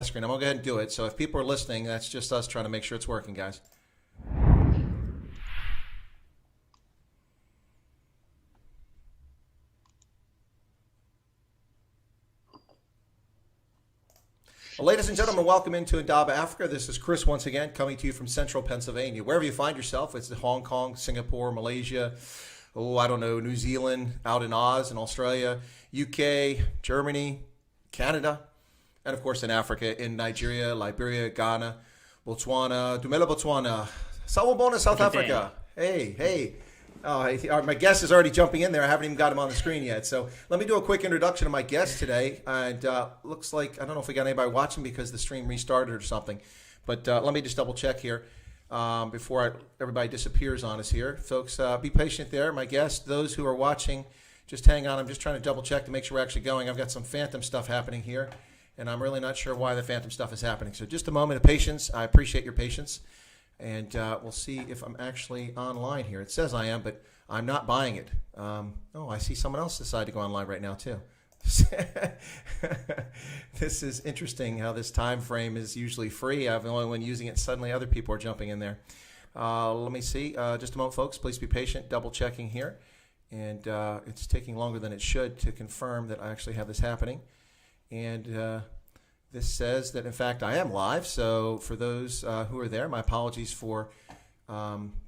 screen. I'm going to go ahead and do it. So if people are listening, that's just us trying to make sure it's working, guys. Well, ladies and gentlemen, welcome into Indaba, Africa. This is Chris once again, coming to you from central Pennsylvania. Wherever you find yourself, it's Hong Kong, Singapore, Malaysia, New Zealand, out in Oz, in Australia, UK, Germany, Canada, and of course in Africa, in Nigeria, Liberia, Ghana, Botswana, Dumela, Botswana, Sawubona, South Africa. Hey. Oh, my guest is already jumping in there. I haven't even got him on the screen yet. So let me do a quick introduction of my guest today. And looks like, I don't know if we got anybody watching because the stream restarted or something. But let me just double check here before everybody disappears on us here. Folks, be patient there. My guest, those who are watching, just hang on. I'm just trying to double check to make sure we're actually going. I've got some phantom stuff happening here. And I'm really not sure why the phantom stuff is happening. So just a moment of patience. I appreciate your patience. And we'll see if I'm actually online here. It says I am, but I'm not buying it. I see someone else decide to go online right now, too. This is interesting how this time frame is usually free. I'm the only one using it. Suddenly other people are jumping in there. Let me see. Just a moment, folks. Please be patient. Double checking here. And it's taking longer than it should to confirm that I actually have this happening. And this says that, in fact, I am live. So for those who are there, my apologies for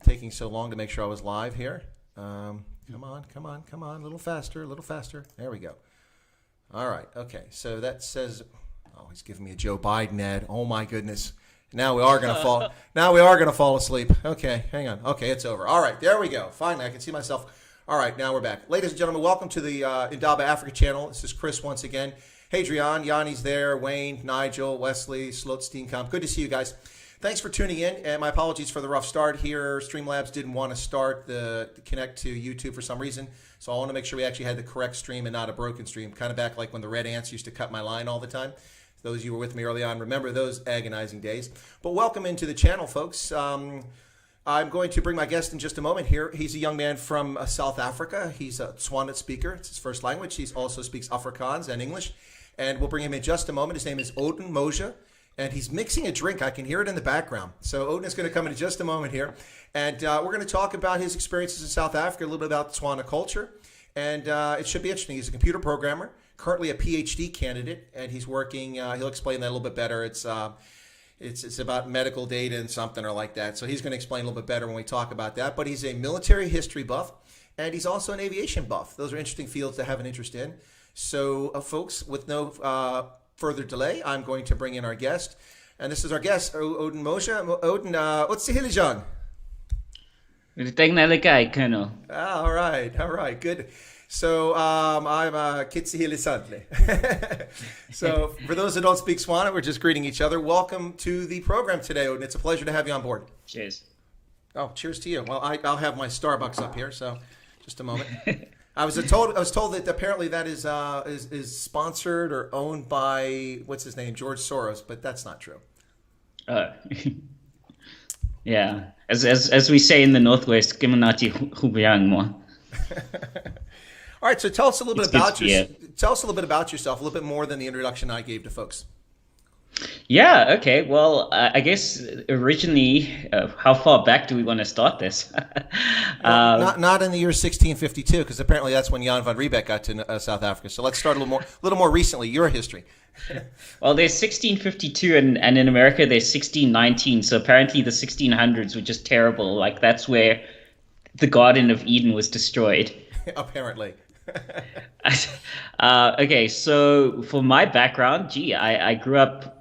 taking so long to make sure I was live here. Come on. A little faster. There we go. All right. Okay. So that says, he's giving me a Joe Biden ad. Oh, my goodness. Now we are going to fall asleep. Okay. Hang on. Okay. It's over. All right. There we go. Finally, I can see myself. All right. Now we're back. Ladies and gentlemen, welcome to the Indaba Africa channel. This is Chris once again. Hadrian, Yanni's there, Wayne, Nigel, Wesley, Slotsteenkamp. Good to see you guys. Thanks for tuning in, and my apologies for the rough start here. Streamlabs didn't want to connect to YouTube for some reason, so I want to make sure we actually had the correct stream and not a broken stream, kind of back like when the red ants used to cut my line all the time. Those of you who were with me early on, remember those agonizing days. But welcome into the channel, folks. I'm going to bring my guest in just a moment here. He's a young man from South Africa. He's a Tswana speaker. It's his first language. He also speaks Afrikaans and English. And we'll bring him in just a moment. His name is Odin Moja, and he's mixing a drink. I can hear it in the background. So Odin is going to come in just a moment here. And we're going to talk about his experiences in South Africa, a little bit about Tswana culture. And it should be interesting. He's a computer programmer, currently a PhD candidate, and he's working. He'll explain that a little bit better. It's about medical data and something or like that. So he's going to explain a little bit better when we talk about that. But he's a military history buff, and he's also an aviation buff. Those are interesting fields to have an interest in. So, folks, with no further delay, I'm going to bring in our guest. And this is our guest, Odin Moja. Odin, what's the Hilijan? Colonel. All right, good. So, I'm Kitsihili Sadle. So, for those who don't speak Tswana, we're just greeting each other. Welcome to the program today, Odin. It's a pleasure to have you on board. Cheers. Oh, cheers to you. Well, I'll have my Starbucks up here, so just a moment. I was told that apparently that is sponsored or owned by what's his name, George Soros, but that's not true. Yeah, as we say in the Northwest, Kimanati Hubiang mo. All right, so tell us a little bit about yourself, a little bit more than the introduction I gave to folks. Yeah, okay. Well, I guess originally, how far back do we want to start this? Not in the year 1652, because apparently that's when Jan van Riebeck got to South Africa. So let's start a little more recently, your history. Well, there's 1652, and in America there's 1619. So apparently the 1600s were just terrible. Like that's where the Garden of Eden was destroyed. Apparently. Okay, so for my background, I grew up,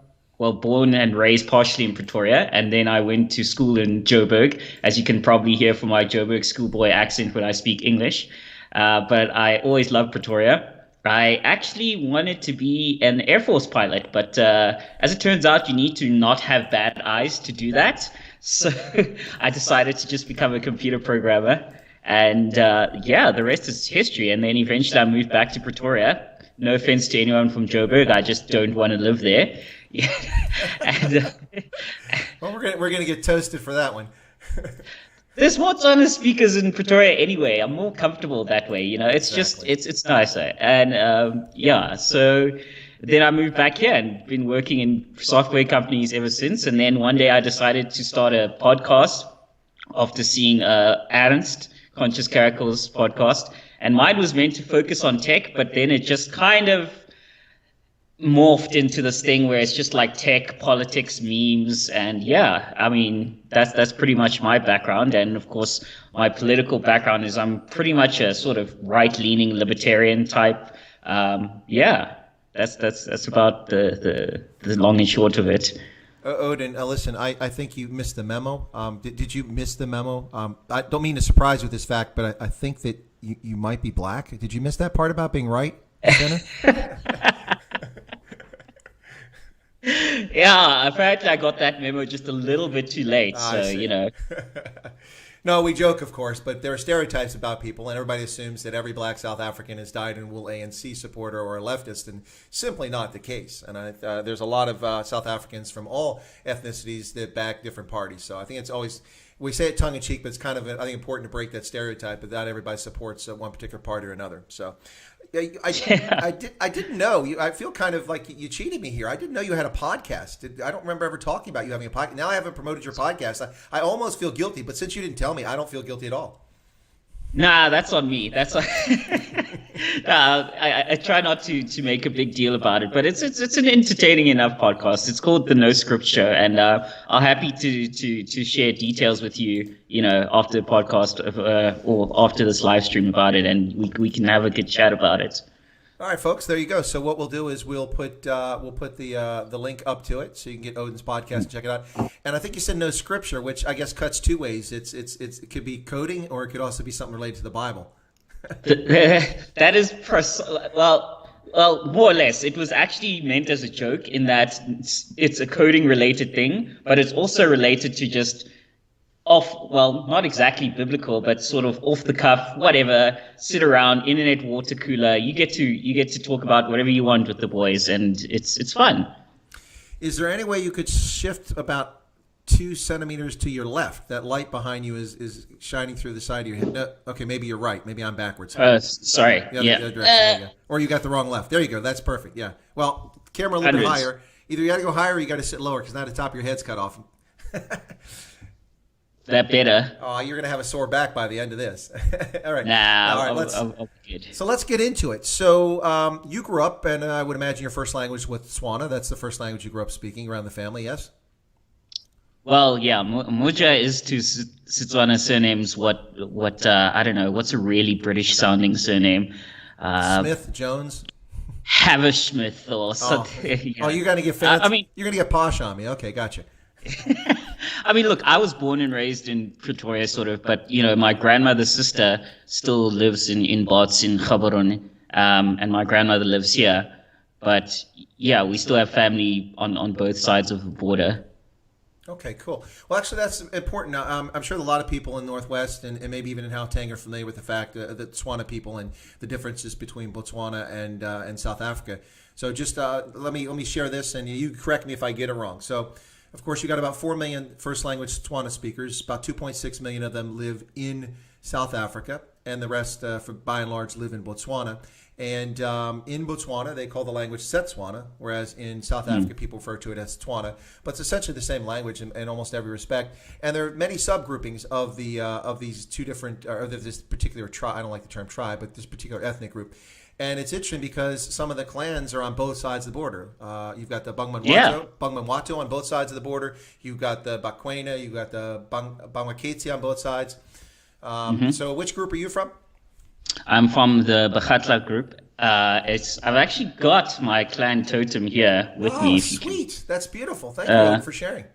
born and raised partially in Pretoria, and then I went to school in Joburg, as you can probably hear from my Joburg schoolboy accent when I speak English. But I always loved Pretoria. I actually wanted to be an Air Force pilot, but as it turns out, you need to not have bad eyes to do that. So I decided to just become a computer programmer. And the rest is history. And then eventually I moved back to Pretoria. No offense to anyone from Joburg, I just don't want to live there. Well, we're gonna get toasted for that one. There's more Tswana speakers in Pretoria anyway. I'm more comfortable that way. It's exactly. Just it's nicer. And so then I moved back here and been working in software companies ever since. And then one day I decided to start a podcast after seeing Ernst, Conscious Caracals podcast. And mine was meant to focus on tech, but then it just kind of morphed into this thing where it's just like tech, politics, memes, and yeah, I mean that's pretty much my background. And of course, my political background is I'm pretty much a sort of right-leaning libertarian type. Yeah, that's about the long and short of it. Odin, listen, I think you missed the memo. Did you miss the memo? I don't mean to surprise you with this fact, but I think that you might be black. Did you miss that part about being right, center? Yeah, apparently I got that memo just a little bit too late. So, you know. No, we joke, of course, but there are stereotypes about people, and everybody assumes that every black South African has died in wool ANC supporter or a leftist, and simply not the case. And there's a lot of South Africans from all ethnicities that back different parties. So I think it's always, we say it tongue in cheek, but it's kind of, I think, important to break that stereotype that not everybody supports one particular party or another. So I didn't know. I feel kind of like you cheated me here. I didn't know you had a podcast. I don't remember ever talking about you having a podcast. Now I haven't promoted your podcast. I almost feel guilty, but since you didn't tell me, I don't feel guilty at all. Nah, that's on me. That's on... Nah, I try not to make a big deal about it, but it's an entertaining enough podcast. It's called the No Script Show, and I'm happy to share details with you, you know, after the podcast or after this live stream about it, and we can have a good chat about it. All right, folks, there you go. So what we'll do is we'll put the link up to it so you can get Odin's podcast and check it out. And I think you said no scripture, which I guess cuts two ways. It could be coding, or it could also be something related to the Bible. That is well, more or less. It was actually meant as a joke in that it's a coding related thing, but it's also related to just not exactly biblical, but sort of off the cuff, whatever, sit around, internet water cooler. You get to talk about whatever you want with the boys, and it's fun. Is there any way you could shift about 2 centimeters to your left? That light behind you is shining through the side of your head. No, okay, maybe you're right. Maybe I'm backwards. Sorry. The other direction. There you go. Or you got the wrong left. There you go. That's perfect. Yeah. Well, camera a little bit higher. Either you got to go higher or you got to sit lower, because now the top of your head's cut off. That better. Oh, you're going to have a sore back by the end of this. All right. Nah, all right, I'll be good. So let's get into it. So you grew up, and I would imagine your first language was Botswana. That's the first language you grew up speaking around the family, yes? Well, yeah, Moja is to Setswana surnames what I don't know, what's a really British sounding surname? Smith, Jones? Haversmith or something. Oh, you're going to get fancy? You're going to get posh on me. Okay, gotcha. I mean, look, I was born and raised in Pretoria, sort of, but, you know, my grandmother's sister still lives in Bots, in Gaborone, and my grandmother lives here. But, yeah, we still have family on both sides of the border. Okay, cool. Well, actually, that's important. I'm sure a lot of people in Northwest and maybe even in Gauteng are familiar with the fact that Tswana people and the differences between Botswana and South Africa. So just let me share this, and you correct me if I get it wrong. So, of course, you got about 4 million first language Tswana speakers. About 2.6 million of them live in South Africa, and the rest, by and large, live in Botswana. And in Botswana, they call the language Setswana, whereas in South Africa, people refer to it as Tswana. But it's essentially the same language in almost every respect. And there are many subgroupings of these two different, or this particular tribe. I don't like the term tribe, but this particular ethnic group. And it's interesting because some of the clans are on both sides of the border. You've got the Bangmanwato on both sides of the border. You've got the Bakwena. You've got the Bangwaketsi on both sides. So which group are you from? I'm from the Bakatla group. I've actually got my clan totem here with me. Oh, sweet. That's beautiful. Thank you for sharing.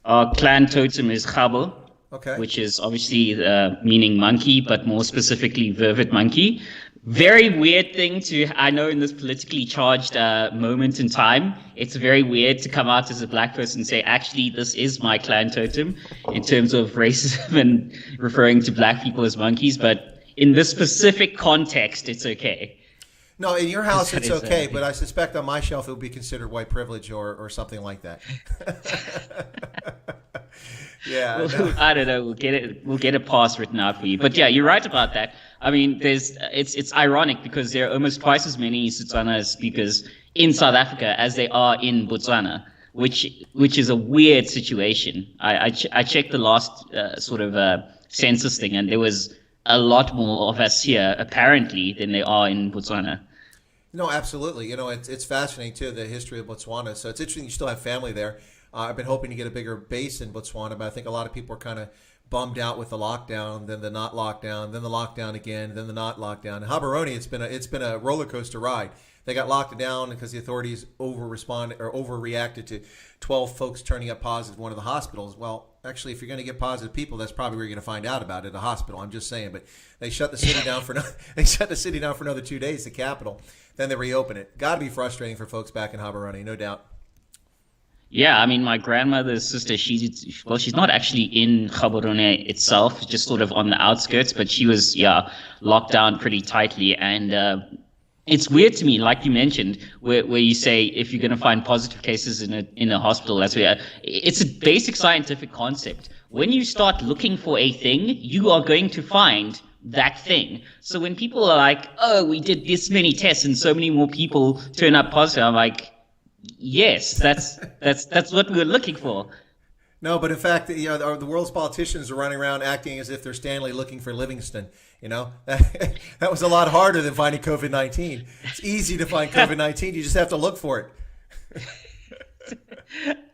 Our clan totem is Gabo, okay, which is obviously meaning monkey, but more specifically vervet monkey. Very weird thing I know in this politically charged moment in time, it's very weird to come out as a black person and say, actually, this is my clan totem in terms of racism and referring to black people as monkeys. But in this specific context, it's okay. No, in your house, it's okay, but I suspect on my shelf, it would be considered white privilege or something like that. Yeah, I don't know. We'll get a pass written out for you. But yeah, you're right about that. I mean, it's ironic because there are almost twice as many Setswana speakers in South Africa as they are in Botswana, which is a weird situation. I checked the last census thing, and there was a lot more of us here apparently than there are in Botswana. No, absolutely. It's fascinating too, the history of Botswana. So it's interesting you still have family there. I've been hoping to get a bigger base in Botswana, but I think a lot of people are kind of bummed out with the lockdown, then the not lockdown, then the lockdown again, then the not lockdown. In Gaborone, it's been a roller coaster ride. They got locked down because the authorities overreacted to 12 folks turning up positive in one of the hospitals. Well, actually, if you're going to get positive people, that's probably where you're going to find out about it, a hospital. I'm just saying. But they shut the city down for another 2 days, the capital. Then they reopen it. Got to be frustrating for folks back in Gaborone, no doubt. Yeah, I mean, my grandmother's sister, she's not actually in Gaborone itself, just sort of on the outskirts, but she was, locked down pretty tightly. And it's weird to me, like you mentioned, where you say if you're going to find positive cases in a hospital, that's where it's a basic scientific concept. When you start looking for a thing, you are going to find that thing. So when people are like, oh, we did this many tests and so many more people turn up positive, I'm like, yes, that's what we were looking for. No, but in fact, the world's politicians are running around acting as if they're Stanley looking for Livingston. That was a lot harder than finding COVID-19. It's easy to find COVID-19. You just have to look for it.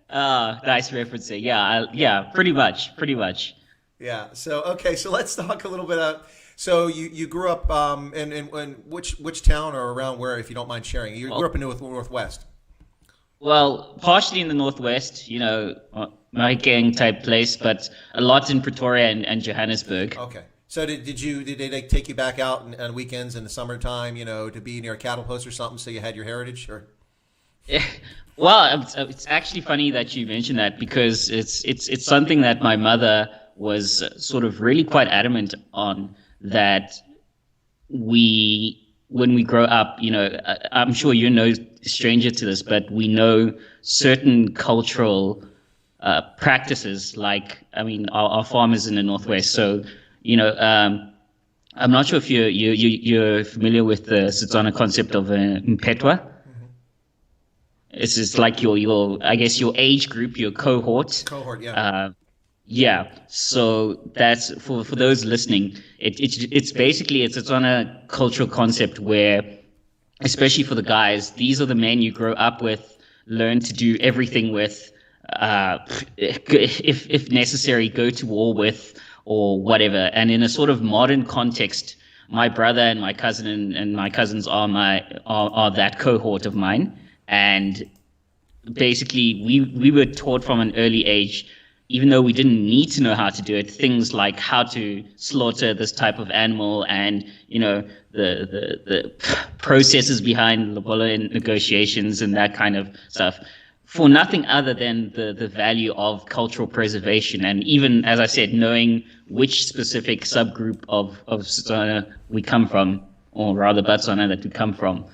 Nice referencing. Yeah, pretty much. Yeah. So let's talk a little bit. So you grew up in which town or around where, if you don't mind sharing? You grew up in Northwest. Well, partially in the Northwest, my gang type place, but a lot in Pretoria and Johannesburg. Okay. So did they take you back out on weekends in the summertime, to be near a cattle post or something, so you had your heritage, or? Yeah. Well, it's actually funny that you mentioned that, because it's something that my mother was sort of really quite adamant on, that when we grow up, I'm sure you're no stranger to this, but we know certain cultural practices, like, our farmers in the Northwest. So, I'm not sure if you're familiar with the Setswana concept of mpetwa. Mm-hmm. It's just like your I guess your age group, your cohort. Cohort, yeah. Yeah, so that's for those listening. It's basically a Setswana cultural concept where, especially for the guys, these are the men you grow up with, learn to do everything with, if necessary, go to war with, or whatever. And in a sort of modern context, my brother and my cousin and my cousins are that cohort of mine. And basically, we were taught from an early age, even though we didn't need to know how to do it, things like how to slaughter this type of animal, and the processes behind lobola negotiations and that kind of stuff, for nothing other than the value of cultural preservation, and even, as I said, knowing which specific subgroup of Setswana we come from, or rather Botswana that we come from,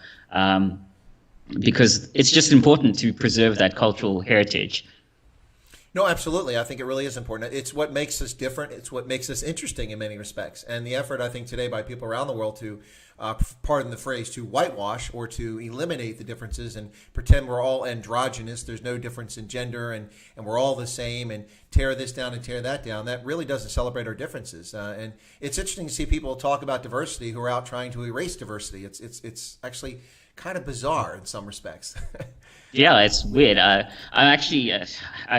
because it's just important to preserve that cultural heritage. No, absolutely. I think it really is important. It's what makes us different. It's what makes us interesting in many respects. And the effort, I think, today by people around the world to, pardon the phrase, to whitewash or to eliminate the differences and pretend we're all androgynous, there's no difference in gender, and we're all the same, and tear this down and tear that down, that really doesn't celebrate our differences. And it's interesting to see people talk about diversity who are out trying to erase diversity. It's actually kind of bizarre in some respects. Yeah, it's weird. I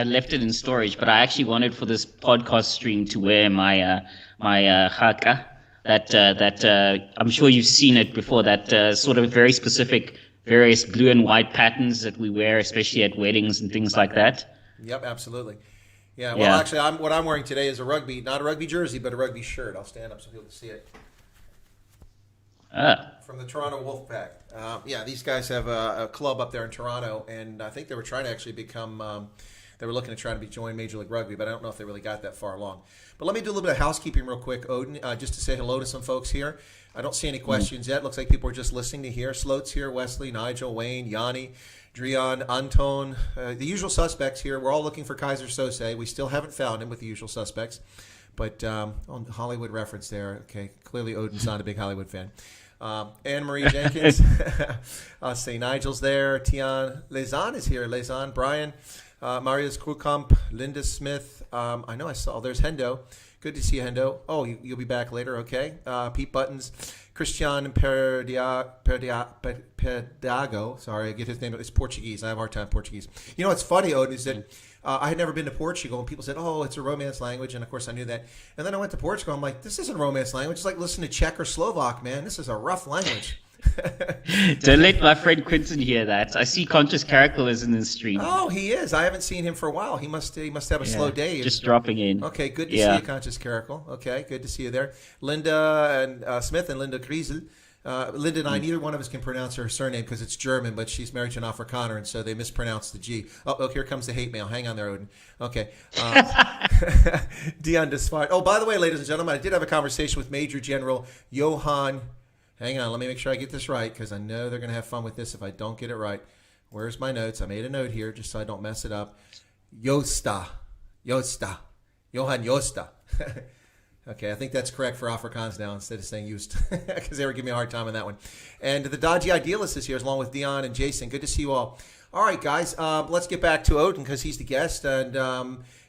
left it in storage, but I actually wanted for this podcast stream to wear my haka. That I'm sure you've seen it before. That sort of very specific, various blue and white patterns that we wear, especially at weddings and things like that. Yep, absolutely. Yeah. Well, actually, what I'm wearing today is not a rugby jersey, but a rugby shirt. I'll stand up so people can see it. From the Toronto Wolfpack. These guys have a club up there in Toronto, and I think they were trying to actually become, they were looking to try to join Major League Rugby, but I don't know if they really got that far along. But let me do a little bit of housekeeping real quick, Odin, just to say hello to some folks here. I don't see any questions yet. Looks like people are just listening to hear. Sloat's here, Wesley, Nigel, Wayne, Yanni, Drian, Anton, the usual suspects here. We're all looking for Kaiser Sose. We still haven't found him with the usual suspects. But on the Hollywood reference there, okay, clearly Odin's not a big Hollywood fan. Anne Marie Jenkins, St. Nigel's there. Tian Lezan is here. Lezan, Brian, Marius Krukamp, Linda Smith. I know I saw. There's Hendo. Good to see you, Hendo. Oh, you'll be back later. Okay. Pete Buttons, Christian Perdago. Sorry, I get his name. It's Portuguese. I have a hard time Portuguese. You know what's funny, Odin, is that I had never been to Portugal, and people said, "Oh, it's a Romance language," and of course I knew that. And then I went to Portugal. I'm like, "This isn't a Romance language. It's like listening to Czech or Slovak, man. This is a rough language." Don't let my friend Quinton hear that. I see Conscious Caracal is in the stream. Oh, he is. I haven't seen him for a while. He must have a slow day. Just dropping in. Okay, good to see you, Conscious Caracal. Okay, good to see you there. Linda and Smith and Linda Griesel. Linda and I, neither one of us can pronounce her surname because it's German, but she's married to an Afrikaner, and so they mispronounce the G. Oh, here comes the hate mail. Hang on there, Odin. Okay. Dion Desfart. Oh, by the way, ladies and gentlemen, I did have a conversation with Major General Johan. Hang on, let me make sure I get this right because I know they're going to have fun with this if I don't get it right. Where's my notes? I made a note here just so I don't mess it up. Johan Josta. Okay, I think that's correct for Afrikaans now instead of saying used because they were giving me a hard time on that one. And the Dodgy Idealist is here along with Dion and Jason. Good to see you all. All right, guys, let's get back to Odin because he's the guest, and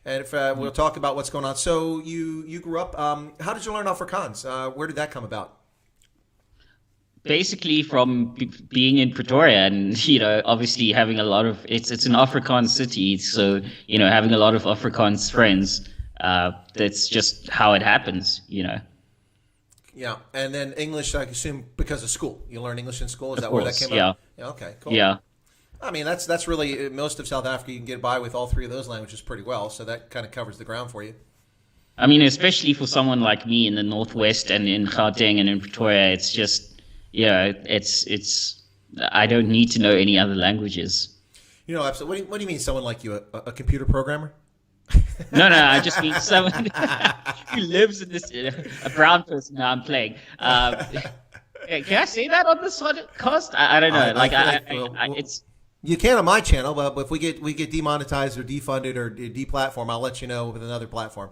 if we'll talk about what's going on. So you grew up. How did you learn Afrikaans? Where did that come about? Basically from being in Pretoria and, obviously having a lot of, it's an Afrikaans city. So, having a lot of Afrikaans friends, that's just how it happens, Yeah. And then English, I assume because of school. You learn English in school? Is that where that came out? Yeah. Okay, cool. Yeah. I mean, that's really, most of South Africa, you can get by with all three of those languages pretty well. So that kind of covers the ground for you. I mean, especially for someone like me in the Northwest and in Gauteng and in Pretoria, it's just, it's. I don't need to know any other languages. Absolutely. What do you mean, someone like you, a computer programmer? No, I just mean someone who lives in this. A brown person. No, I'm playing. Can I say that on this podcast? I don't know. It's. You can on my channel, but if we get demonetized or defunded or deplatformed, I'll let you know with another platform.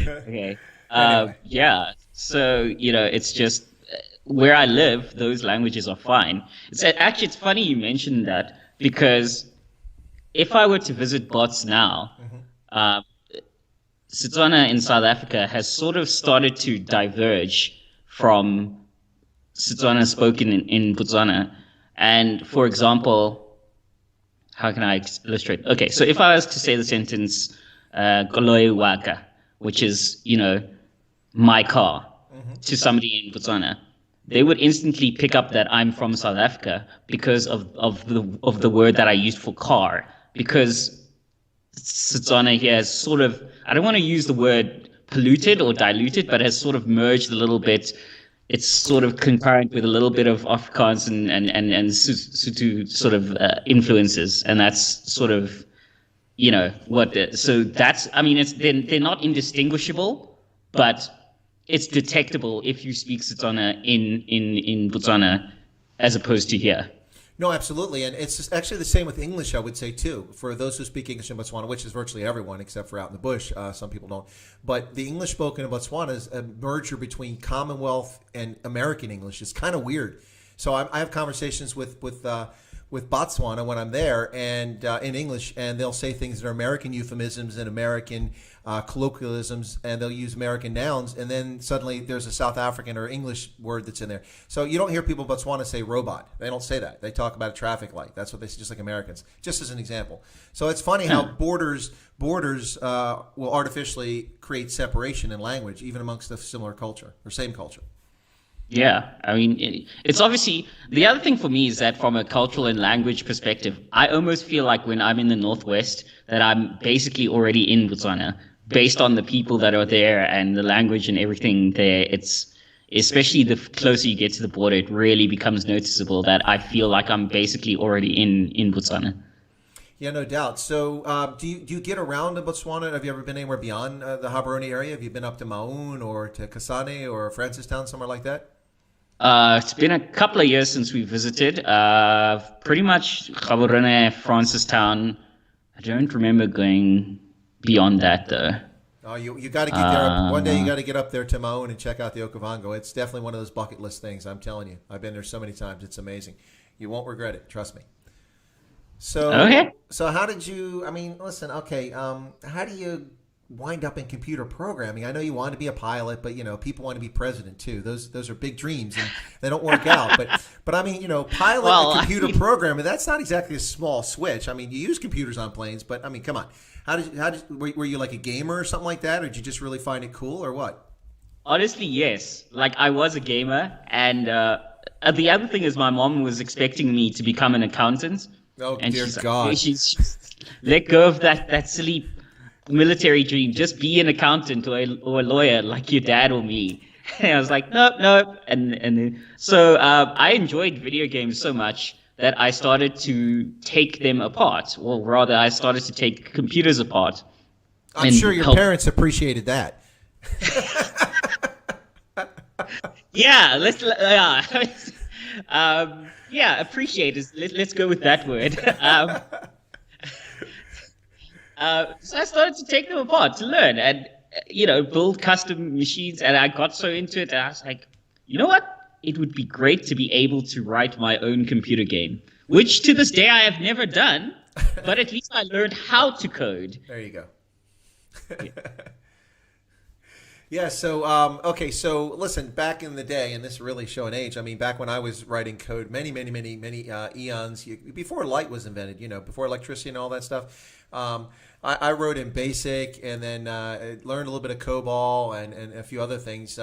Okay. Anyway. Yeah. So, it's just where I live, those languages are fine. It's funny you mentioned that because if I were to visit Bots now, Setswana in South Africa has sort of started to diverge from Setswana spoken in Botswana. And for example, how can I illustrate? Okay, so if I was to say the sentence, Koloi waka, which is, my car, to somebody in Botswana, they would instantly pick up that I'm from South Africa because of the word that I used for car. Because Setswana here has sort of, I don't want to use the word polluted or diluted, but has sort of merged a little bit. It's sort of concurrent with a little bit of Afrikaans and Sotho sort of influences, and that's sort of, so that's, I mean, they're not indistinguishable, but it's detectable if you speak Setswana in Botswana as opposed to here. No, absolutely. And it's actually the same with English, I would say, too, for those who speak English in Botswana, which is virtually everyone except for out in the bush. Some people don't. But the English spoken in Botswana is a merger between Commonwealth and American English. It's kind of weird. So I have conversations with Botswana when I'm there and in English, and they'll say things that are American euphemisms and American colloquialisms, and they'll use American nouns, and then suddenly there's a South African or English word that's in there. So you don't hear people in Botswana say robot. They don't say that. They talk about a traffic light. That's what they say, just like Americans, just as an example. So it's funny how borders will artificially create separation in language, even amongst a similar culture or same culture. Yeah, I mean, it's obviously, the other thing for me is that from a cultural and language perspective, I almost feel like when I'm in the Northwest that I'm basically already in Botswana based on the people that are there and the language and everything there. It's, especially the closer you get to the border, it really becomes noticeable that I feel like I'm basically already in Botswana. Yeah, no doubt. So do you get around in Botswana? Have you ever been anywhere beyond the Gaborone area? Have you been up to Maun or to Kasane or Francistown, somewhere like that? It's been a couple of years since we visited. Pretty much Gaborone, Francistown. I don't remember going beyond that though. Oh, you got to get there. One day you got to get up there to Maun and check out the Okavango. It's definitely one of those bucket list things. I'm telling you. I've been there so many times. It's amazing. You won't regret it. Trust me. So, Okay. so how did you? I mean, listen. Okay. How do you wind up in computer programming? I know you want to be a pilot, but people want to be president too. Those are big dreams, and they don't work out. But I mean, pilot Well, and computer programming. That's not exactly a small switch. I mean, you use computers on planes, but I mean, come on. Were you like a gamer or something like that, or did you just really find it cool, or what? Honestly, yes. Like I was a gamer, and the other thing is my mom was expecting me to become an accountant. Oh, And dear she's God. like, she's let go of that silly military dream. Just be an accountant or a lawyer like your dad or me. And I was like, no. So I enjoyed video games so much that I started to take them apart. Or rather, I started to take computers apart. I'm and sure your help- parents appreciated that. Yeah, appreciate is let's go with that word. So I started to take them apart to learn and build custom machines, and I got so into it, and I was like, you know what? It would be great to be able to write my own computer game, which to this day I have never done, but at least I learned how to code. There you go. Yeah. So, okay. So, listen. Back in the day, and this really showing age. I mean, back when I was writing code, many eons before light was invented. Before electricity and all that stuff. I wrote in BASIC, and then learned a little bit of COBOL and a few other things.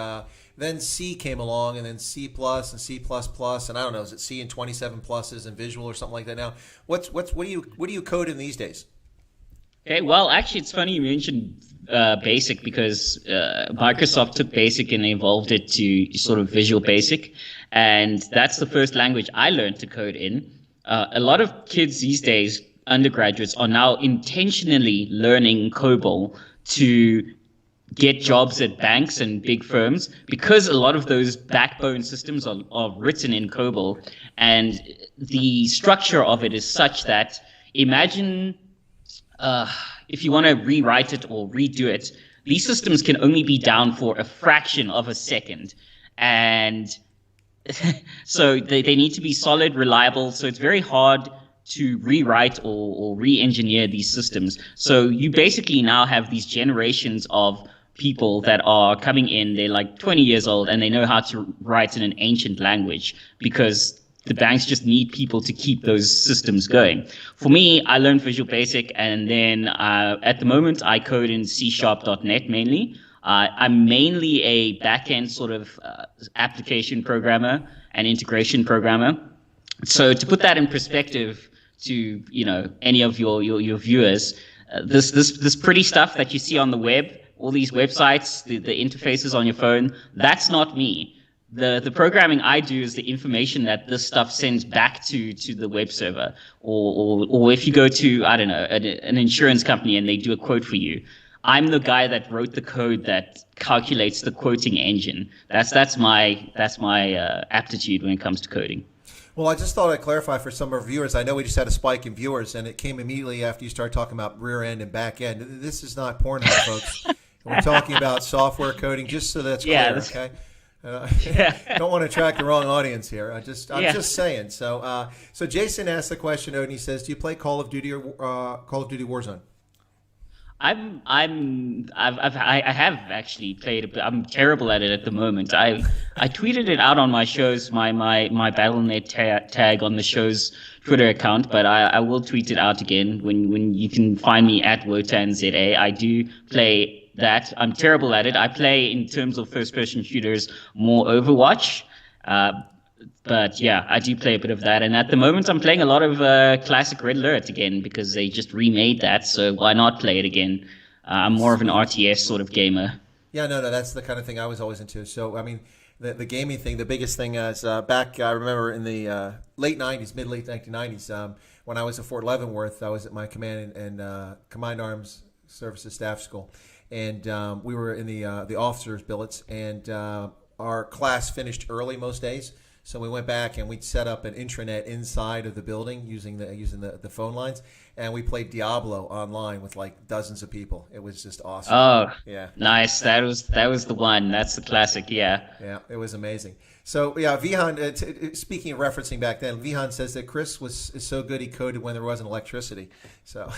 Then C came along, and then C plus and C plus plus, and I don't know, is it C and 27 pluses and Visual or something like that now? What do you code in these days? Okay, well, actually, it's funny you mentioned BASIC because Microsoft took BASIC and evolved it to sort of Visual Basic, and that's the first language I learned to code in. A lot of kids these days, undergraduates, are now intentionally learning COBOL to get jobs at banks and big firms because a lot of those backbone systems are written in COBOL, and the structure of it is such that imagine if you want to rewrite it or redo it, these systems can only be down for a fraction of a second. And so they need to be solid, reliable. So it's very hard to rewrite or re-engineer these systems. So you basically now have these generations of people that are coming in, they're like 20 years old, and they know how to write in an ancient language because the banks just need people to keep those systems going. For me, I learned Visual Basic, and then at the moment, I code in C#.net mainly. I'm mainly a back-end sort of application programmer and integration programmer. So to put that in perspective to any of your viewers, this pretty stuff that you see on the web, all these websites, the interfaces on your phone, that's not me. The programming I do is the information that this stuff sends back to the web server, or if you go to, I don't know, an insurance company and they do a quote for you, I'm the guy that wrote the code that calculates the quoting engine. That's my aptitude when it comes to coding. Well, I just thought I'd clarify for some of our viewers. I know we just had a spike in viewers, and it came immediately after you started talking about rear end and back end. This is not Pornhub, folks. We're talking about software coding, just so that's clear, okay? Don't want to attract the wrong audience here. I'm just saying. So Jason asked the question, Odin. He says, "Do you play Call of Duty or Call of Duty Warzone?" I have actually played it, but I'm terrible at it at the moment. I tweeted it out on my show's my Battle.net tag on the show's Twitter account, but I will tweet it out again when you can find me at WotanZA. I do play that. I'm terrible at it. I play, in terms of first-person shooters, more Overwatch. But yeah, I do play a bit of that. And at the moment, I'm playing a lot of classic Red Alert again because they just remade that. So why not play it again? I'm more of an RTS sort of gamer. Yeah, no, that's the kind of thing I was always into. So, I mean, the gaming thing, the biggest thing is back, I remember in the late 1990s, when I was at Fort Leavenworth, I was at my command and Combined Arms Services Staff School. And we were in the officers' billets, and our class finished early most days. So we went back and we'd set up an intranet inside of the building using the phone lines, and we played Diablo online with like dozens of people. It was just awesome. Oh, Yeah. nice. That was the one. That's the classic. Yeah. Yeah, it was amazing. So yeah, Vihan. Speaking of referencing back then, Vihan says that Chris is so good he coded when there wasn't electricity. So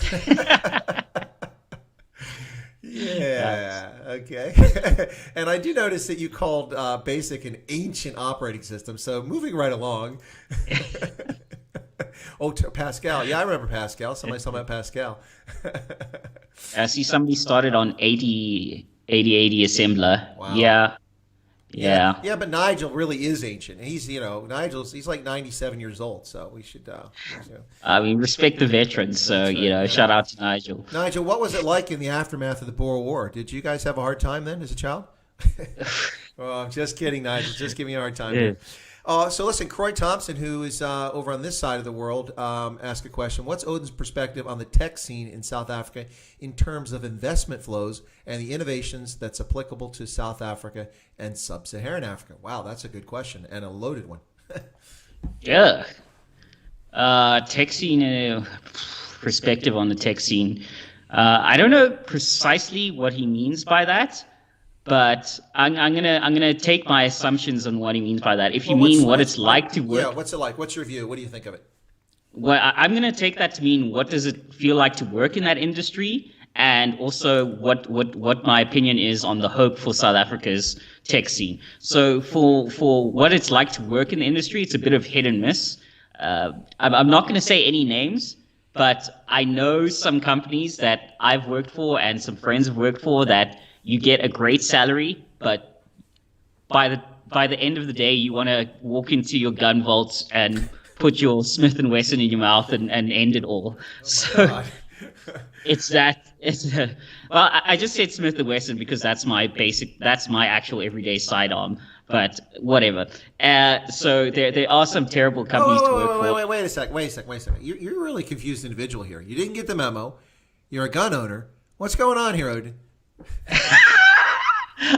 yeah, okay. And I do notice that you called BASIC an ancient operating system. So moving right along. Oh, Pascal. Yeah, I remember Pascal. Somebody's talking about Pascal. I see somebody started on 8080 assembler. Wow. Yeah. Yeah, but Nigel really is ancient. He's, he's like 97 years old, so we should, I mean, respect the veterans, so, shout out to Nigel. Nigel, what was it like in the aftermath of the Boer War? Did you guys have a hard time then as a child? Oh, I'm just kidding, Nigel. Just giving you a hard time. Yeah. So listen, Croy Thompson, who is over on this side of the world, asked a question. What's Odin's perspective on the tech scene in South Africa in terms of investment flows and the innovations that's applicable to South Africa and sub-Saharan Africa? Wow, that's a good question and a loaded one. Yeah. Tech scene, perspective on the tech scene. I don't know precisely what he means by that. But I'm gonna take my assumptions on what he means by that. If you mean what it's like to work, yeah, what's it like? What's your view? What do you think of it? Well, I'm gonna take that to mean what does it feel like to work in that industry, and also what my opinion is on the hope for South Africa's tech scene. So for what it's like to work in the industry, it's a bit of hit and miss. I'm not gonna say any names, but I know some companies that I've worked for and some friends have worked for that. You get a great salary, but by the end of the day, you want to walk into your gun vaults and put your Smith & Wesson in your mouth and end it all. So I just said Smith & Wesson because that's my actual everyday sidearm. But whatever. So there are some terrible companies to work for. Wait a second. You're a really confused individual here. You didn't get the memo. You're a gun owner. What's going on here, Odin?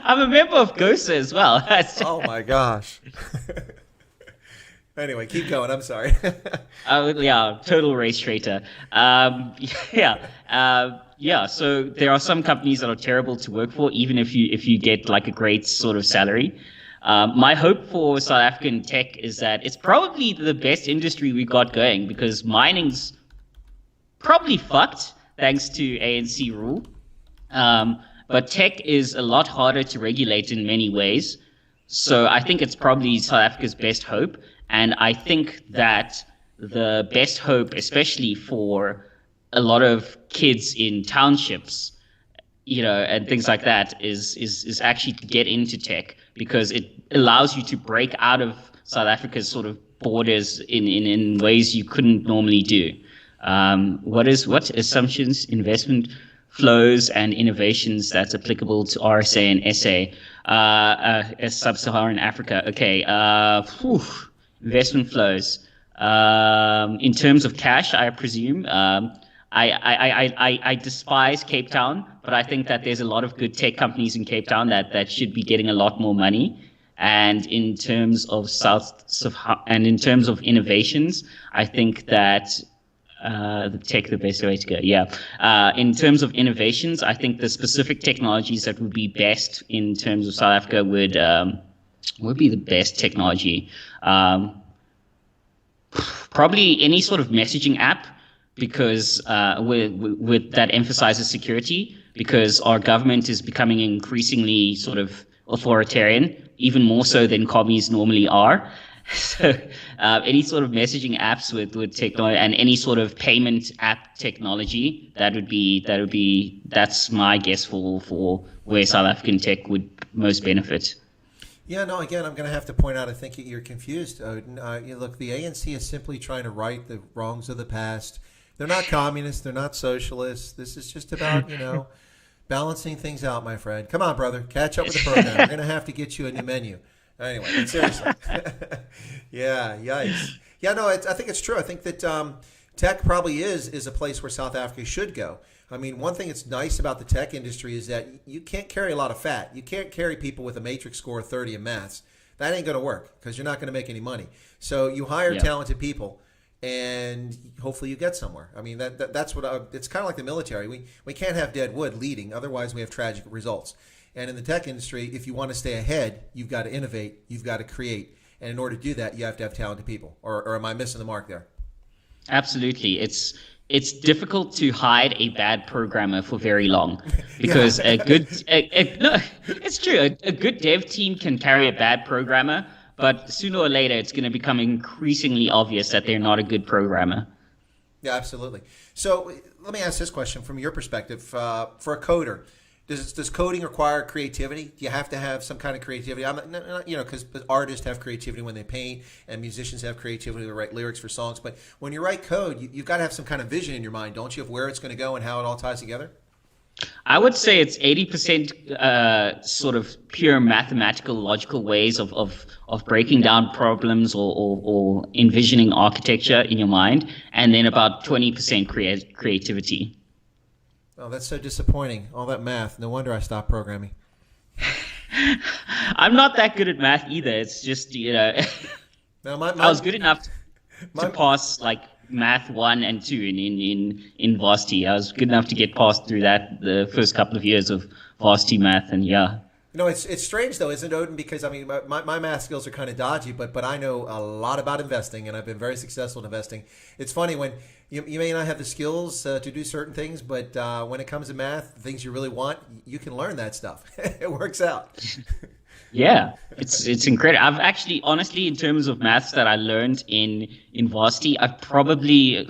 I'm a member of GOSA as well. Oh my gosh. Anyway, keep going. I'm sorry. Yeah, total race traitor. So there are some companies that are terrible to work for, even if you get like a great sort of salary. My hope for South African tech is that it's probably the best industry we got going because mining's probably fucked thanks to ANC rule. But tech is a lot harder to regulate in many ways. So I think it's probably South Africa's best hope. And I think that the best hope, especially for a lot of kids in townships, and things like that, is actually to get into tech because it allows you to break out of South Africa's sort of borders in ways you couldn't normally do. What assumptions, investment flows and innovations that's applicable to RSA and SA, sub-Saharan Africa. Okay, investment flows. In terms of cash, I presume. I despise Cape Town, but I think that there's a lot of good tech companies in Cape Town that should be getting a lot more money. And in terms of in terms of innovations, I think that the best way to go. Yeah. In terms of innovations, I think the specific technologies that would be best in terms of South Africa would be the best technology. Probably any sort of messaging app, because with that emphasizes security, because our government is becoming increasingly sort of authoritarian, even more so than commies normally are. So any sort of messaging apps with technology and any sort of payment app technology, that's my guess for where South African tech would most benefit. Yeah, no, again, I'm going to have to point out, I think you're confused, Odin. Look, the ANC is simply trying to right the wrongs of the past. They're not communists. They're not socialists. This is just about, balancing things out, my friend. Come on, brother. Catch up with the program. We're going to have to get you a new menu. Anyway, but seriously. Yeah, yikes. Yeah, no, I think it's true. I think that tech probably is a place where South Africa should go. I mean, one thing that's nice about the tech industry is that you can't carry a lot of fat. You can't carry people with a matrix score of 30 in maths. That ain't going to work because you're not going to make any money. So you hire talented people, and hopefully you get somewhere. I mean, that's what it's kind of like the military. We can't have dead wood leading, otherwise we have tragic results. And in the tech industry, if you want to stay ahead, you've got to innovate, you've got to create, and in order to do that, you have to have talented people. Or am I missing the mark there? Absolutely. It's difficult to hide a bad programmer for very long because no, it's true. A good dev team can carry a bad programmer, but sooner or later it's going to become increasingly obvious that they're not a good programmer. Yeah, absolutely. So let me ask this question from your perspective. For a coder, does coding require creativity? Do you have to have some kind of creativity? Because artists have creativity when they paint, and musicians have creativity to write lyrics for songs. But when you write code, you've got to have some kind of vision in your mind, don't you, of where it's going to go and how it all ties together? I would say it's 80% sort of pure mathematical, logical ways of breaking down problems or envisioning architecture in your mind, and then about 20% creativity. Oh, that's so disappointing. All that math. No wonder I stopped programming. I'm not that good at math either. It's just, I was good enough to pass like math 1 and 2 in varsity. I was good enough to get passed through that the first couple of years of varsity math, and yeah. No, it's strange though, isn't it, Odin? Because I mean, my math skills are kind of dodgy, but I know a lot about investing, and I've been very successful in investing. It's funny when you may not have the skills to do certain things, but when it comes to math, things you really want, you can learn that stuff. It works out. Yeah, it's incredible. I've actually, honestly, in terms of maths that I learned in varsity, I've probably,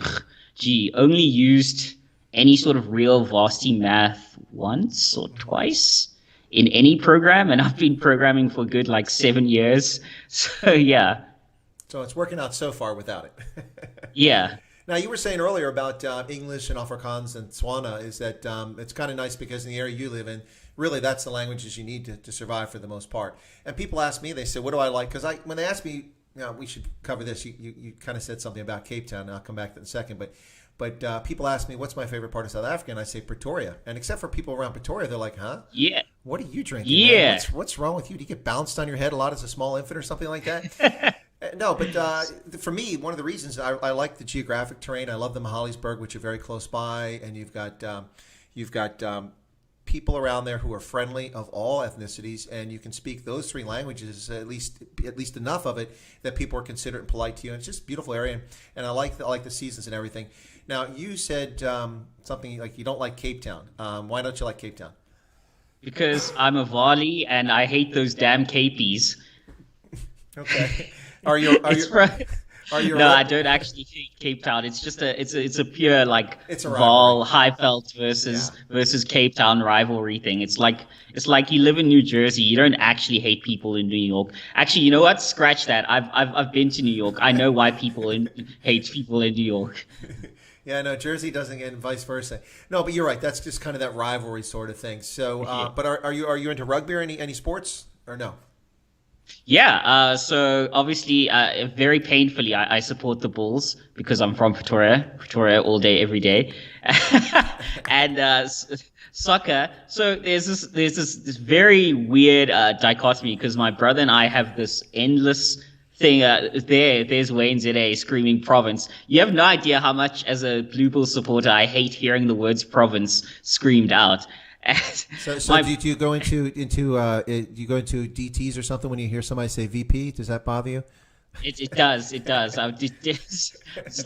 only used any sort of real varsity math once or twice in any program, and I've been programming for good like 7 years. So yeah. So it's working out so far without it. Yeah. Now, you were saying earlier about English and Afrikaans and Tswana is that it's kind of nice because in the area you live in, really that's the languages you need to survive for the most part. And people ask me, they say, what do I like? Because when they ask me, we should cover this. You kind of said something about Cape Town, and I'll come back to that in a second. But people ask me, what's my favorite part of South Africa? And I say Pretoria. And except for people around Pretoria, they're like, huh? Yeah. What are you drinking? Yeah. Man? What's wrong with you? Do you get bounced on your head a lot as a small infant or something like that? No, but for me, one of the reasons I like the geographic terrain. I love the Mahalisburg, which are very close by, and you've got people around there who are friendly of all ethnicities, and you can speak those 3 languages, at least enough of it that people are considerate and polite to you. And it's just a beautiful area, and I like the seasons and everything. Now, you said something like you don't like Cape Town. Why don't you like Cape Town? Because I'm a Wali and I hate those damn Capies. Okay. Are you? No, I don't actually hate Cape Town. It's just it's a pure like it's a Vaal Highveld versus Cape Town rivalry thing. It's like you live in New Jersey. You don't actually hate people in New York. Actually, you know what? Scratch that. I've been to New York. I know why people hate people in New York. Yeah, no, Jersey doesn't get, and vice versa. No, but you're right. That's just kind of that rivalry sort of thing. So, but are you into rugby or any sports or no? Yeah, so obviously, very painfully, I support the Bulls because I'm from Pretoria all day, every day. And soccer. So there's this very weird dichotomy because my brother and I have this endless thing. There's Wayne ZA screaming province. You have no idea how much, as a Blue Bull supporter, I hate hearing the words province screamed out. So do you go into DTs or something when you hear somebody say VP? Does that bother you? It does. It's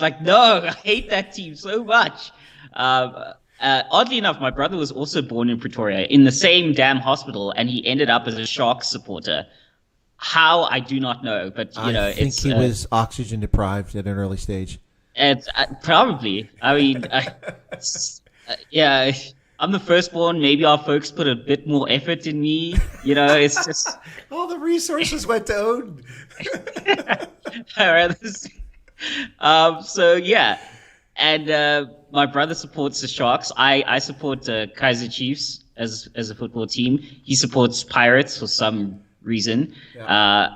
like, no, I hate that team so much. Oddly enough, my brother was also born in Pretoria in the same damn hospital, and he ended up as a Sharks supporter. How, I do not know, but I think he was oxygen deprived at an early stage. It's probably. I mean, yeah. I'm the firstborn. Maybe our folks put a bit more effort in me. It's just all the resources went to Odin. All right. So yeah, and my brother supports the Sharks. I support Kaizer Chiefs as a football team. He supports Pirates for some reason. Yeah.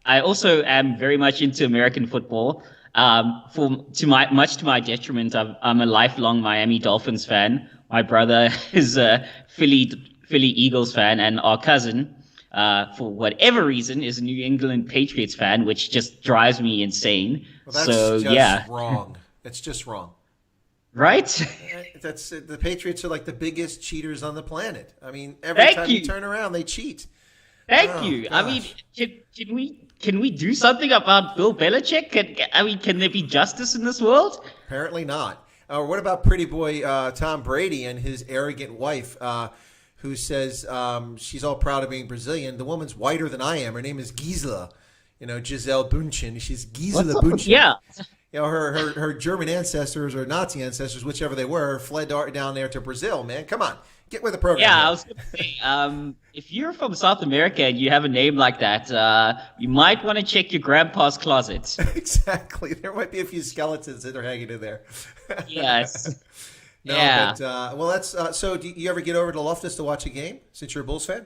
I also am very much into American football. Much to my detriment, I'm a lifelong Miami Dolphins fan. My brother is a Philly Eagles fan, and our cousin, for whatever reason, is a New England Patriots fan, which just drives me insane. Well, that's so just wrong. It's just wrong. Right? That's the Patriots are like the biggest cheaters on the planet. I mean, every time you turn around, they cheat. Thank you. Gosh. I mean, can we do something about Bill Belichick? Can there be justice in this world? Apparently not. Or what about pretty boy Tom Brady and his arrogant wife, who says she's all proud of being Brazilian? The woman's whiter than I am. Her name is Gisela. Gisele Bündchen. She's Gisela Bündchen. Yeah. Her German ancestors or Nazi ancestors, whichever they were, fled down there to Brazil. Man, come on, get with the program. Yeah, here. I was going to say, if you're from South America and you have a name like that, you might want to check your grandpa's closet. Exactly. There might be a few skeletons that are hanging in there. Yes. No, yeah. But, well, that's so. Do you ever get over to Loftus to watch a game since you're a Bulls fan?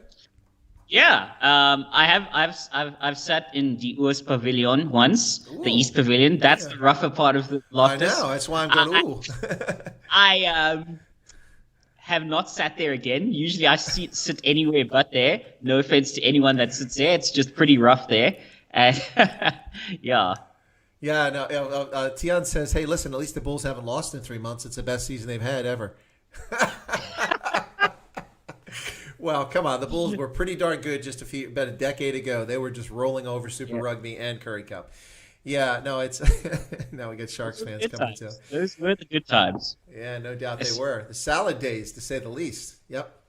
Yeah, I've sat in the Oost Pavilion once, Ooh, the East Pavilion. That's the rougher part of the Loftus. I know. That's why I'm going. Ooh. I have not sat there again. Usually I sit anywhere but there. No offense to anyone that sits there. It's just pretty rough there. And yeah. Yeah. No. Tian says, "Hey, listen. At least the Bulls haven't lost in 3 months. It's the best season they've had ever." Well, come on. The Bulls were pretty darn good just about a decade ago. They were just rolling over Super Rugby and Curry Cup. Yeah, no, it's now we got Sharks fans coming too. Those were the good times. Yeah, no doubt they were. The salad days, to say the least. Yep.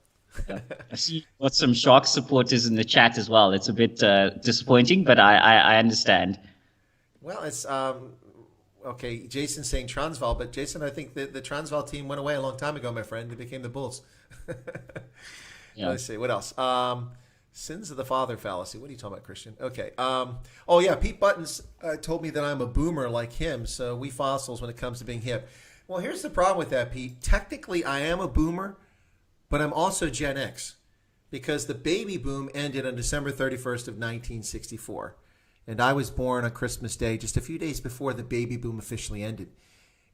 I see got some Sharks supporters in the chat as well. It's a bit disappointing, but I understand. Well, it's okay. Jason's saying Transvaal, but Jason, I think the Transvaal team went away a long time ago, my friend. They became the Bulls. Yeah. Let's see. What else? Sins of the father fallacy. What are you talking about, Christian? Okay. Oh, yeah. Pete Buttons told me that I'm a boomer like him, so we fossils when it comes to being hip. Well, here's the problem with that, Pete. Technically, I am a boomer, but I'm also Gen X because the baby boom ended on December 31st of 1964, and I was born on Christmas Day just a few days before the baby boom officially ended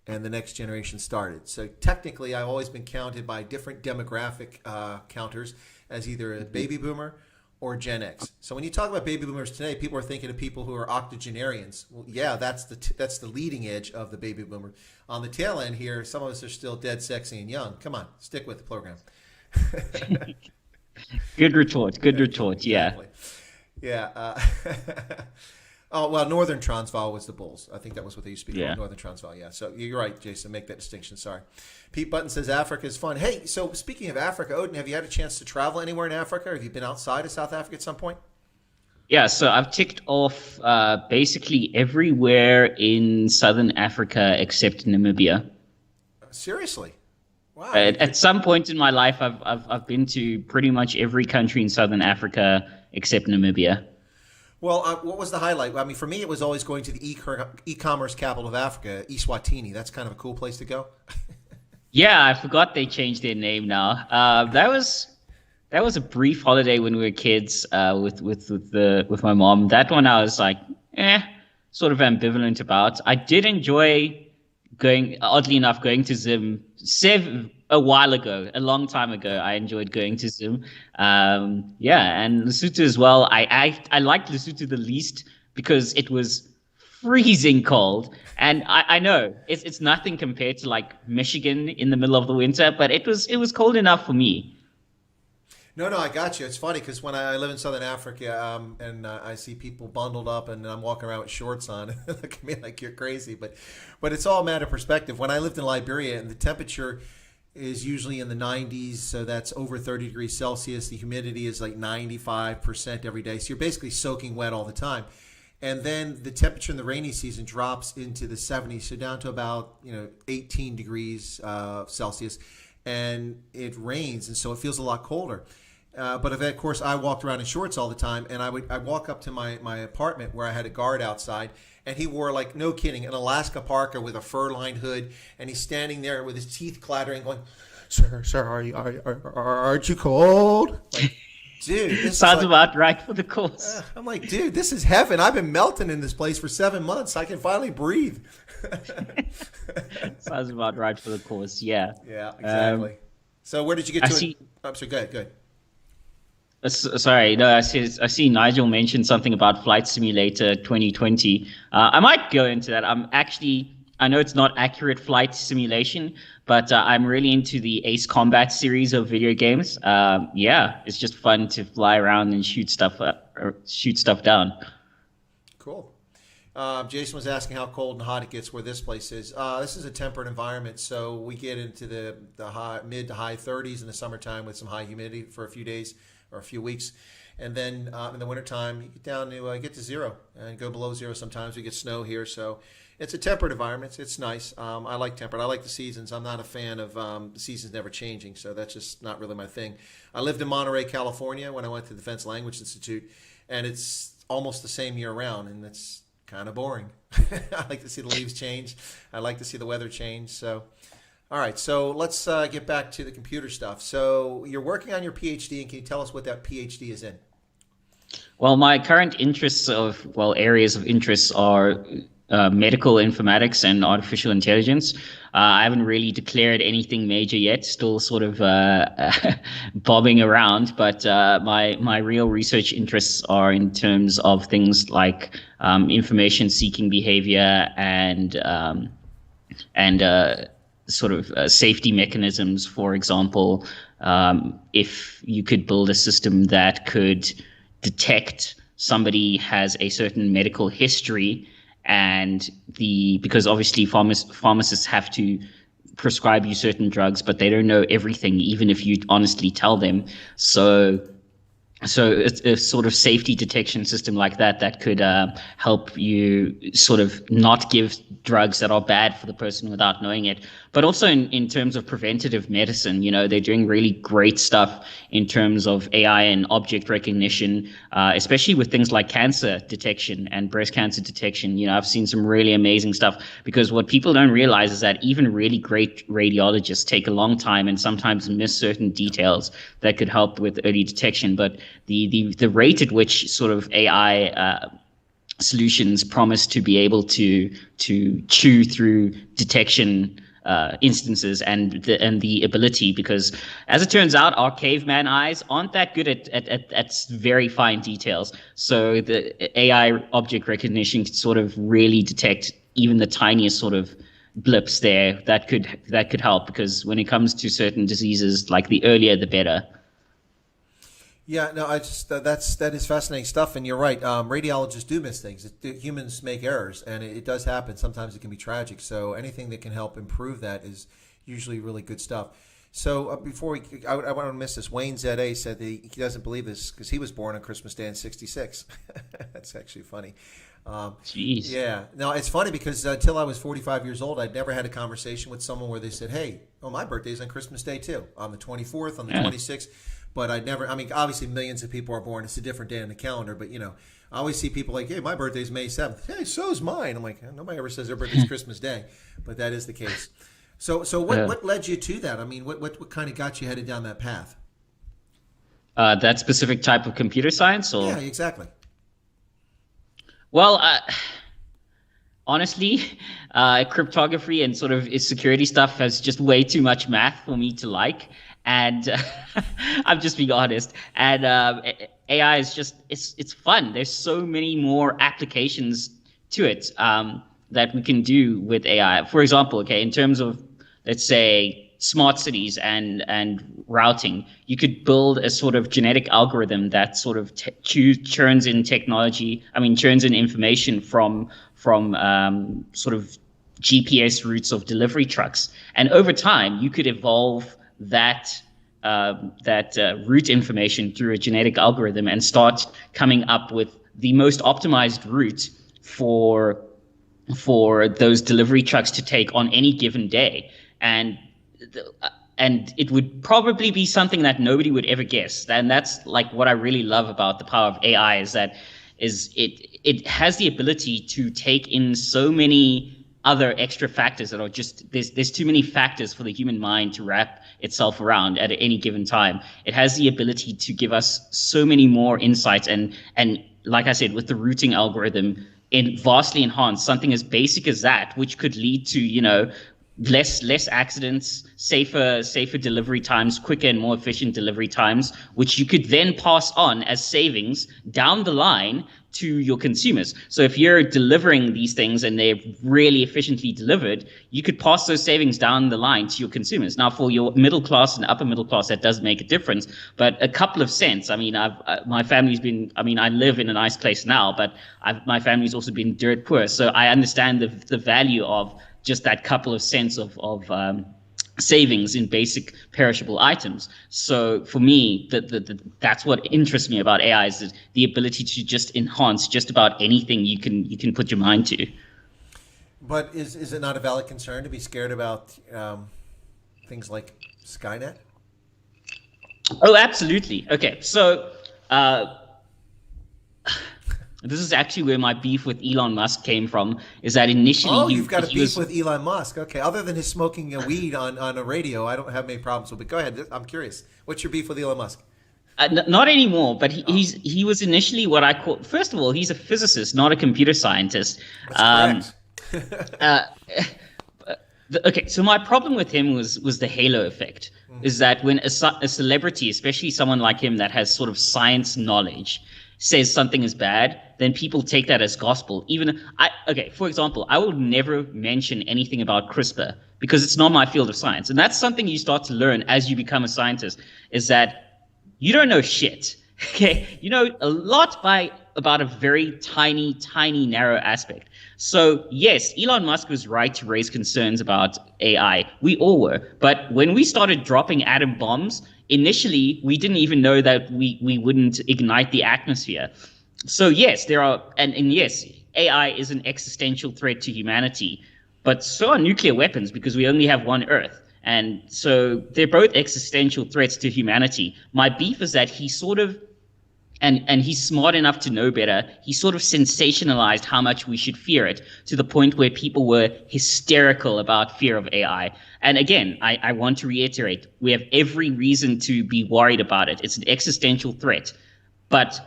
and the next generation started. So technically, I've always been counted by different demographic counters as either a baby boomer or Gen X. So when you talk about baby boomers today, people are thinking of people who are octogenarians. Well, yeah, that's the leading edge of the baby boomer. On the tail end here, some of us are still dead, sexy, and young. Come on, stick with the program. Good retort. Good retort. Exactly. Yeah. Oh, well, Northern Transvaal was the Bulls. I think that was what they used to be called, Northern Transvaal, yeah. So you're right, Jason, make that distinction, sorry. Pete Button says Africa is fun. Hey, so speaking of Africa, Odin, have you had a chance to travel anywhere in Africa? Have you been outside of South Africa at some point? Yeah, so I've ticked off basically everywhere in Southern Africa except Namibia. Seriously? Wow. At some point in my life, I've been to pretty much every country in Southern Africa except Namibia. Well, what was the highlight? I mean, for me, it was always going to the e-commerce capital of Africa, Eswatini. That's kind of a cool place to go. Yeah, I forgot they changed their name now. That was a brief holiday when we were kids with my mom. That one I was like, sort of ambivalent about. I did enjoy oddly enough, going to Zim a while ago, a long time ago. I enjoyed going to Zim. And Lesotho as well. I liked Lesotho the least because it was freezing cold. And I know it's nothing compared to like Michigan in the middle of the winter, but it was cold enough for me. No, I got you. It's funny because when I live in Southern Africa and I see people bundled up and I'm walking around with shorts on, look at me like you're crazy. But it's all a matter of perspective. When I lived in Liberia and the temperature is usually in the 90s, so that's over 30 degrees Celsius. The humidity is like 95% every day. So you're basically soaking wet all the time. And then the temperature in the rainy season drops into the 70s, so down to about 18 degrees Celsius. And it rains, and so it feels a lot colder. But of course, I walked around in shorts all the time, and I'd walk up to my apartment where I had a guard outside, and he wore, like, no kidding, an Alaska parka with a fur-lined hood, and he's standing there with his teeth clattering, going, "Sir, aren't you cold?" Like, dude, this sounds about right for the course. I'm like, dude, this is heaven. I've been melting in this place for 7 months. I can finally breathe. Sounds about right for the course. Yeah. Yeah, exactly. So where did you get to? I'm sorry. Go ahead. Sorry, no, I see Nigel mentioned something about Flight Simulator 2020. I might go into that. I know it's not accurate flight simulation, but I'm really into the Ace Combat series of video games. Yeah, it's just fun to fly around and shoot stuff up, or shoot stuff down. Cool. Jason was asking how cold and hot it gets where this place is. This is a temperate environment, so we get into the mid to high 30s in the summertime with some high humidity for a few days or a few weeks. And then in the wintertime, you get down to get to zero and go below zero sometimes. We get snow here, so it's a temperate environment. It's nice. I like temperate. I like the seasons. I'm not a fan of the seasons never changing, so that's just not really my thing. I lived in Monterey, California when I went to the Defense Language Institute, and it's almost the same year round, and it's kind of boring. I like to see the leaves change. I like to see the weather change. So, all right. So let's get back to the computer stuff. So you're working on your PhD, and can you tell us what that PhD is in? Well, my current areas of interest are medical informatics and artificial intelligence. I haven't really declared anything major yet, still sort of bobbing around, but my real research interests are in terms of things like information seeking behavior and safety mechanisms. For example, if you could build a system that could detect somebody has a certain medical history, and because obviously pharmacists have to prescribe you certain drugs, but they don't know everything, even if you honestly tell them. So it's a sort of safety detection system like that could help you sort of not give drugs that are bad for the person without knowing it. But also in terms of preventative medicine, they're doing really great stuff in terms of AI and object recognition, especially with things like cancer detection and breast cancer detection. I've seen some really amazing stuff, because what people don't realize is that even really great radiologists take a long time and sometimes miss certain details that could help with early detection. But the rate at which sort of AI solutions promise to be able to chew through detection instances and the ability, because as it turns out, our caveman eyes aren't that good at very fine details. So the AI object recognition can sort of really detect even the tiniest sort of blips there that could help, because when it comes to certain diseases, like the earlier the better. Yeah, no, that is fascinating stuff, and you're right. Radiologists do miss things. Humans make errors, and it does happen. Sometimes it can be tragic. So anything that can help improve that is usually really good stuff. So I want to miss this. Wayne ZA said that he doesn't believe this because he was born on Christmas Day in '66. That's actually funny. Jeez. Yeah. No, it's funny because until I was 45 years old, I'd never had a conversation with someone where they said, "Hey, my birthday's on Christmas Day too, on the 24th, on the 26th." But obviously millions of people are born. It's a different day on the calendar. But, I always see people like, hey, my birthday's May 7th. Hey, so's mine. I'm like, nobody ever says their birthday's Christmas Day. But that is the case. So what led you to that? I mean, what kind of got you headed down that path? That specific type of computer science? Or? Yeah, exactly. Well, honestly, cryptography and sort of security stuff has just way too much math for me to like. And I'm just being honest. And AI is just, it's fun. There's so many more applications to it that we can do with AI. For example, in terms of, let's say, smart cities and routing, you could build a sort of genetic algorithm that sort of churns in information from sort of GPS routes of delivery trucks. And over time, you could evolve that route information through a genetic algorithm and start coming up with the most optimized route for those delivery trucks to take on any given day. And it would probably be something that nobody would ever guess. And that's like what I really love about the power of AI is it has the ability to take in so many other extra factors that are just there's too many factors for the human mind to wrap itself around at any given time. It has the ability to give us so many more insights and like I said, with the routing algorithm, vastly enhance something as basic as that, which could lead to less accidents, safer delivery times, quicker and more efficient delivery times, which you could then pass on as savings down the line to your consumers. So if you're delivering these things and they're really efficiently delivered, you could pass those savings down the line to your consumers. Now, for your middle class and upper middle class, that does make a difference, but a couple of cents. I mean, my family's been, I mean, I live in a nice place now, but my family's also been dirt poor. So I understand the value of just that couple of cents of savings in basic perishable items. So for me, that's what interests me about AI, is the ability to just enhance just about anything you can put your mind to. But is it not a valid concern to be scared about things like Skynet? Oh, absolutely. Okay, so this is actually where my beef with Elon Musk came from, is that initially you've got a beef with Elon Musk. Okay, other than his smoking a weed on a radio, I don't have many problems with it. But go ahead, I'm curious. What's your beef with Elon Musk? Not anymore, but he was initially what I call, first of all, he's a physicist, not a computer scientist. That's correct. Okay, so my problem with him was the halo effect, is that when a celebrity, especially someone like him that has sort of science knowledge, says something is bad, then people take that as gospel. For example, I will never mention anything about CRISPR because it's not my field of science. And that's something you start to learn as you become a scientist, is that you don't know shit. Okay, you know a lot about a very tiny, narrow aspect. So yes, Elon Musk was right to raise concerns about AI. We all were. But when we started dropping atom bombs, initially we didn't even know that we wouldn't ignite the atmosphere. So yes, there are, and yes, AI is an existential threat to humanity, but so are nuclear weapons, because we only have one Earth. And so they're both existential threats to humanity. My beef is that he sort of, and he's smart enough to know better, he sort of sensationalized how much we should fear it, to the point where people were hysterical about fear of AI. And again, I want to reiterate, we have every reason to be worried about it. It's an existential threat. But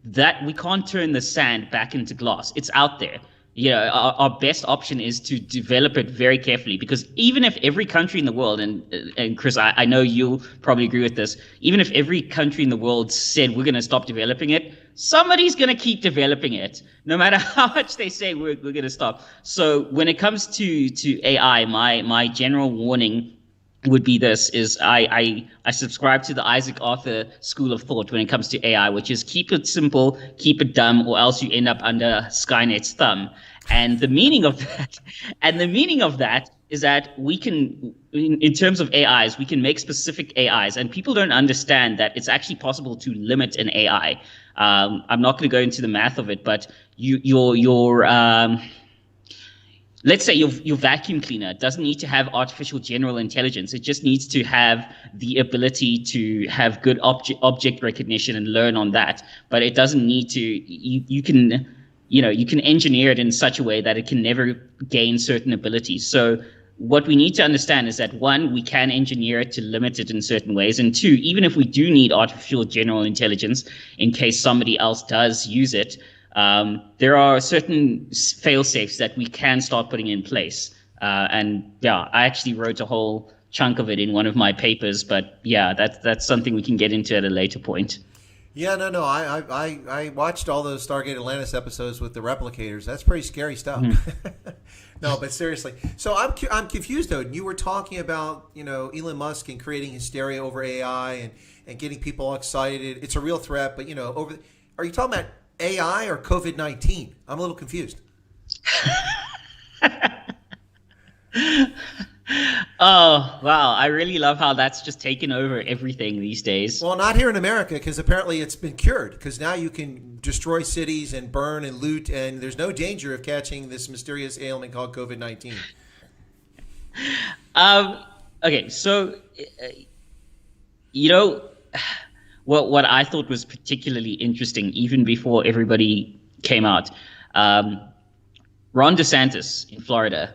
that we can't turn the sand back into glass. It's out there. You know, our best option is to develop it very carefully, because even if every country in the world, and Chris, I know you'll probably agree with this, even if every country in the world said we're going to stop developing it, somebody's going to keep developing it, no matter how much they say we're going to stop. So when it comes to AI, my general warning would be this, is I subscribe to the Isaac Arthur school of thought when it comes to AI, which is keep it simple, keep it dumb, or else you end up under Skynet's thumb. And the meaning of that is that we can, in terms of AIs, we can make specific AIs, and people don't understand that it's actually possible to limit an AI. I'm not going to go into the math of it, but let's say your vacuum cleaner doesn't need to have artificial general intelligence. It just needs to have the ability to have good object recognition and learn on that. But it doesn't need to, you can engineer it in such a way that it can never gain certain abilities. So what we need to understand is that, one, we can engineer it to limit it in certain ways. And two, even if we do need artificial general intelligence in case somebody else does use it, there are certain fail-safes that we can start putting in place. And yeah, I actually wrote a whole chunk of it in one of my papers, but yeah, that's something we can get into at a later point. Yeah, no. I watched all those Stargate Atlantis episodes with the replicators. That's pretty scary stuff. No, but seriously. So I'm confused, though. You were talking about, Elon Musk and creating hysteria over AI and getting people all excited. It's a real threat, but are you talking about AI or COVID-19? I'm a little confused. Oh, wow. I really love how that's just taken over everything these days. Well, not here in America, because apparently it's been cured, because now you can destroy cities and burn and loot, and there's no danger of catching this mysterious ailment called COVID-19. Okay, so, what I thought was particularly interesting, even before everybody came out, Ron DeSantis in Florida,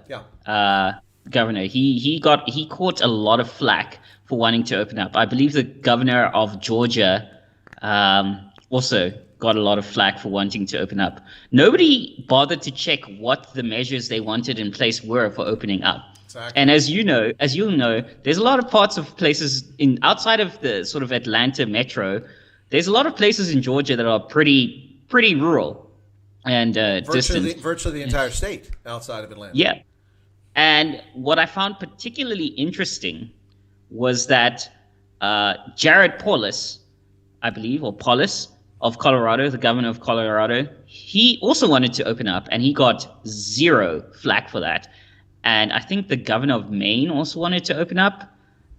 governor, he caught a lot of flack for wanting to open up. I believe the governor of Georgia also got a lot of flack for wanting to open up. Nobody bothered to check what the measures they wanted in place were for opening up. Exactly. And as you'll know, there's a lot of parts of places in outside of the sort of Atlanta metro. There's a lot of places in Georgia that are pretty rural and distant. Virtually the entire state outside of Atlanta. Yeah. And what I found particularly interesting was that Jared Polis, I believe, or Polis of Colorado, the governor of Colorado, he also wanted to open up, and he got zero flack for that. And I think the governor of Maine also wanted to open up.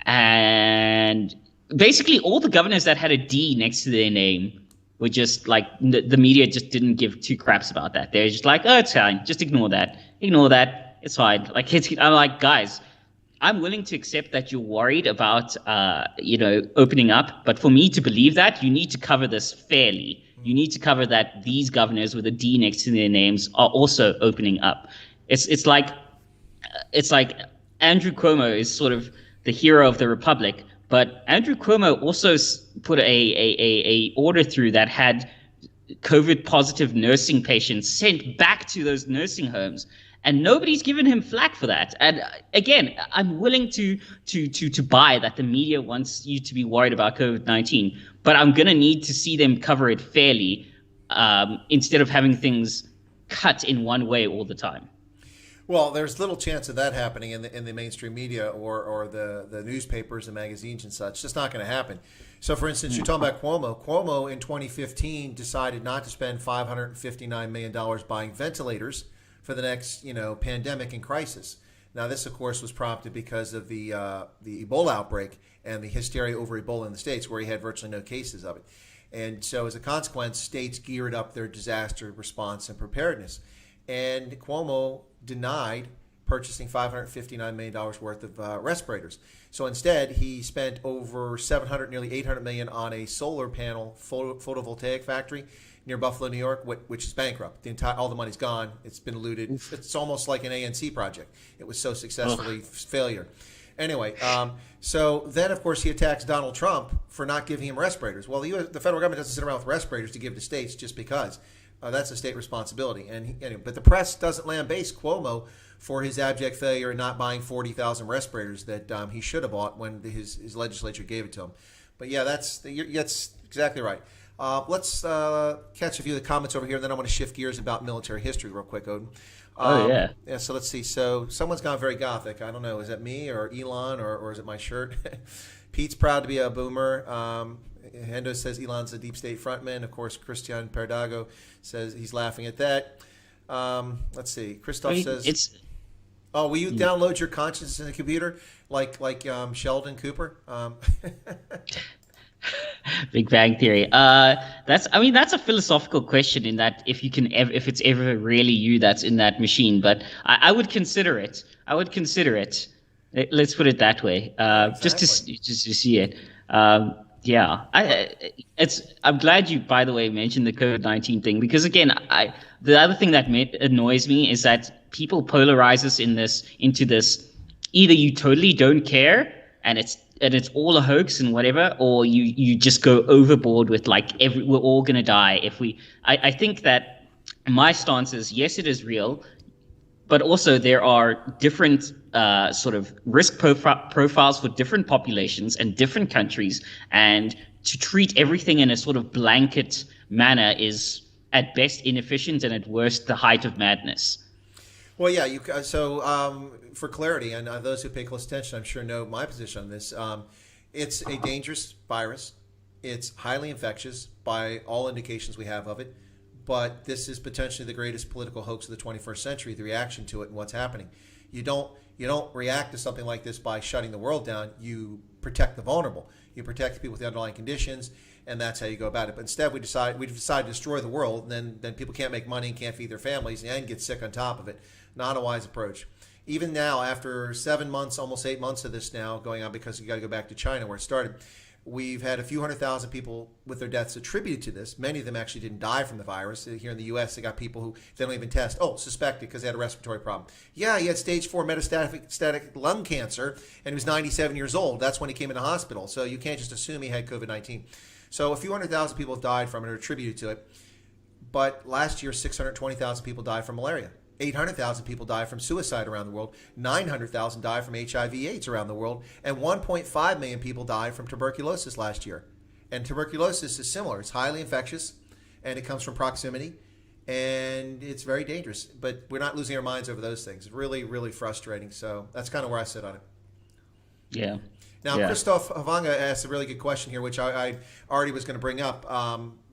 And basically all the governors that had a D next to their name were just like, the media just didn't give two craps about that. They're just like, oh, it's fine. Just ignore that. Ignore that. It's fine. Like, I'm like, guys, I'm willing to accept that you're worried about, opening up. But for me to believe that, you need to cover this fairly. You need to cover that these governors with a D next to their names are also opening up. It's like Andrew Cuomo is sort of the hero of the republic, but Andrew Cuomo also put a order through that had COVID positive nursing patients sent back to those nursing homes, and nobody's given him flack for that. And again, I'm willing to buy that the media wants you to be worried about COVID-19, but I'm gonna need to see them cover it fairly instead of having things cut in one way all the time. Well, there's little chance of that happening in the mainstream media or the newspapers and magazines and such. It's just not going to happen. So, for instance, you're talking about Cuomo. Cuomo in 2015 decided not to spend $559 million buying ventilators for the next, pandemic and crisis. Now, this, of course, was prompted because of the Ebola outbreak and the hysteria over Ebola in the States, where he had virtually no cases of it. And so, as a consequence, states geared up their disaster response and preparedness. And Cuomo denied purchasing $559 million worth of respirators. So instead, he spent over nearly $800 million on a solar panel photovoltaic factory near Buffalo, New York, which is bankrupt. All the money's gone. It's been looted. Oof. It's almost like an ANC project. It was so successfully failure. Anyway, so then, of course, he attacks Donald Trump for not giving him respirators. Well, the federal government doesn't sit around with respirators to give to states just because. That's a state responsibility. But the press doesn't lambaste Cuomo for his abject failure in not buying 40,000 respirators that he should have bought when his legislature gave it to him. But yeah, that's exactly right. Let's catch a few of the comments over here, and then I want to shift gears about military history real quick, Odin. Yeah. Yeah, so let's see. So someone's gone very gothic. I don't know. Is that me or Elon or is it my shirt? Pete's proud to be a boomer. Hendo says Elon's a deep state frontman. Of course, Christian Perdago says he's laughing at that. Let's see. Christoph says, will you download your consciousness in the computer like Sheldon Cooper? Big Bang Theory. That's a philosophical question in that if it's ever really you that's in that machine. But I would consider it. Let's put it that way. Exactly. just to see it. Yeah, I'm glad you, by the way, mentioned the COVID-19 thing, because again, the other thing that annoys me is that people polarize us into this. Either you totally don't care and it's all a hoax and whatever, or you just go overboard with like we're all gonna die if we. I think that my stance is yes, it is real. But also there are different sort of risk profiles for different populations and different countries, and to treat everything in a sort of blanket manner is at best inefficient and at worst the height of madness. Well, yeah. For clarity, and those who pay close attention, I'm sure know my position on this. It's a dangerous virus. It's highly infectious by all indications we have of it. But this is potentially the greatest political hoax of the 21st century, the reaction to it and what's happening. You don't react to something like this by shutting the world down. You protect the vulnerable. You protect the people with the underlying conditions, and that's how you go about it. But instead, we've decided to destroy the world, and then people can't make money and can't feed their families and get sick on top of it. Not a wise approach. Even now, after 7 months, almost 8 months of this now going on, because you got to go back to China where it started, we've had a few 100,000 people with their deaths attributed to this. Many of them actually didn't die from the virus. Here in the U.S., they got people who they don't even test. Suspected because they had a respiratory problem. Yeah, he had stage 4 metastatic lung cancer, and he was 97 years old. That's when he came into hospital. So you can't just assume he had COVID-19. So a few 100,000 people have died from it or attributed to it. But last year, 620,000 people died from malaria. 800,000 people die from suicide around the world. 900,000 die from HIV/AIDS around the world, and 1.5 million people died from tuberculosis last year. And tuberculosis is similar. It's highly infectious, and it comes from proximity, and it's very dangerous. But we're not losing our minds over those things. It's really, really frustrating. So that's kind of where I sit on it. Yeah. Now, Yeah. Christoph Havanga asked a really good question here, which I already was going to bring up,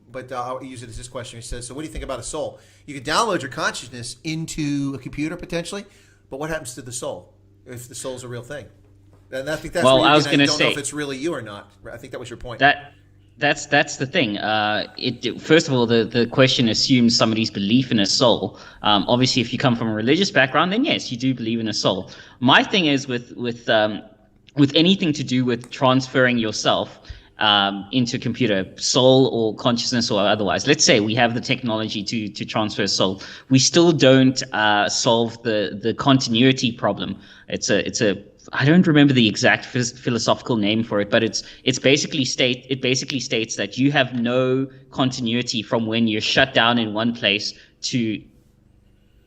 but I'll use it as this question. He says, so what do you think about a soul? You can download your consciousness into a computer potentially, but what happens to the soul if the soul's a real thing? And I think that's Well, where I was going to don't say know if it's really you or not. I think that was your point. That's the thing. First of all, the question assumes somebody's belief in a soul. Obviously, if you come from a religious background, then yes, you do believe in a soul. My thing is with anything to do with transferring yourself into a computer, soul or consciousness or otherwise. Let's say we have the technology to transfer soul. We still don't solve the continuity problem. It's a I don't remember the exact philosophical name for it, but it basically states that you have no continuity from when you're shut down in one place to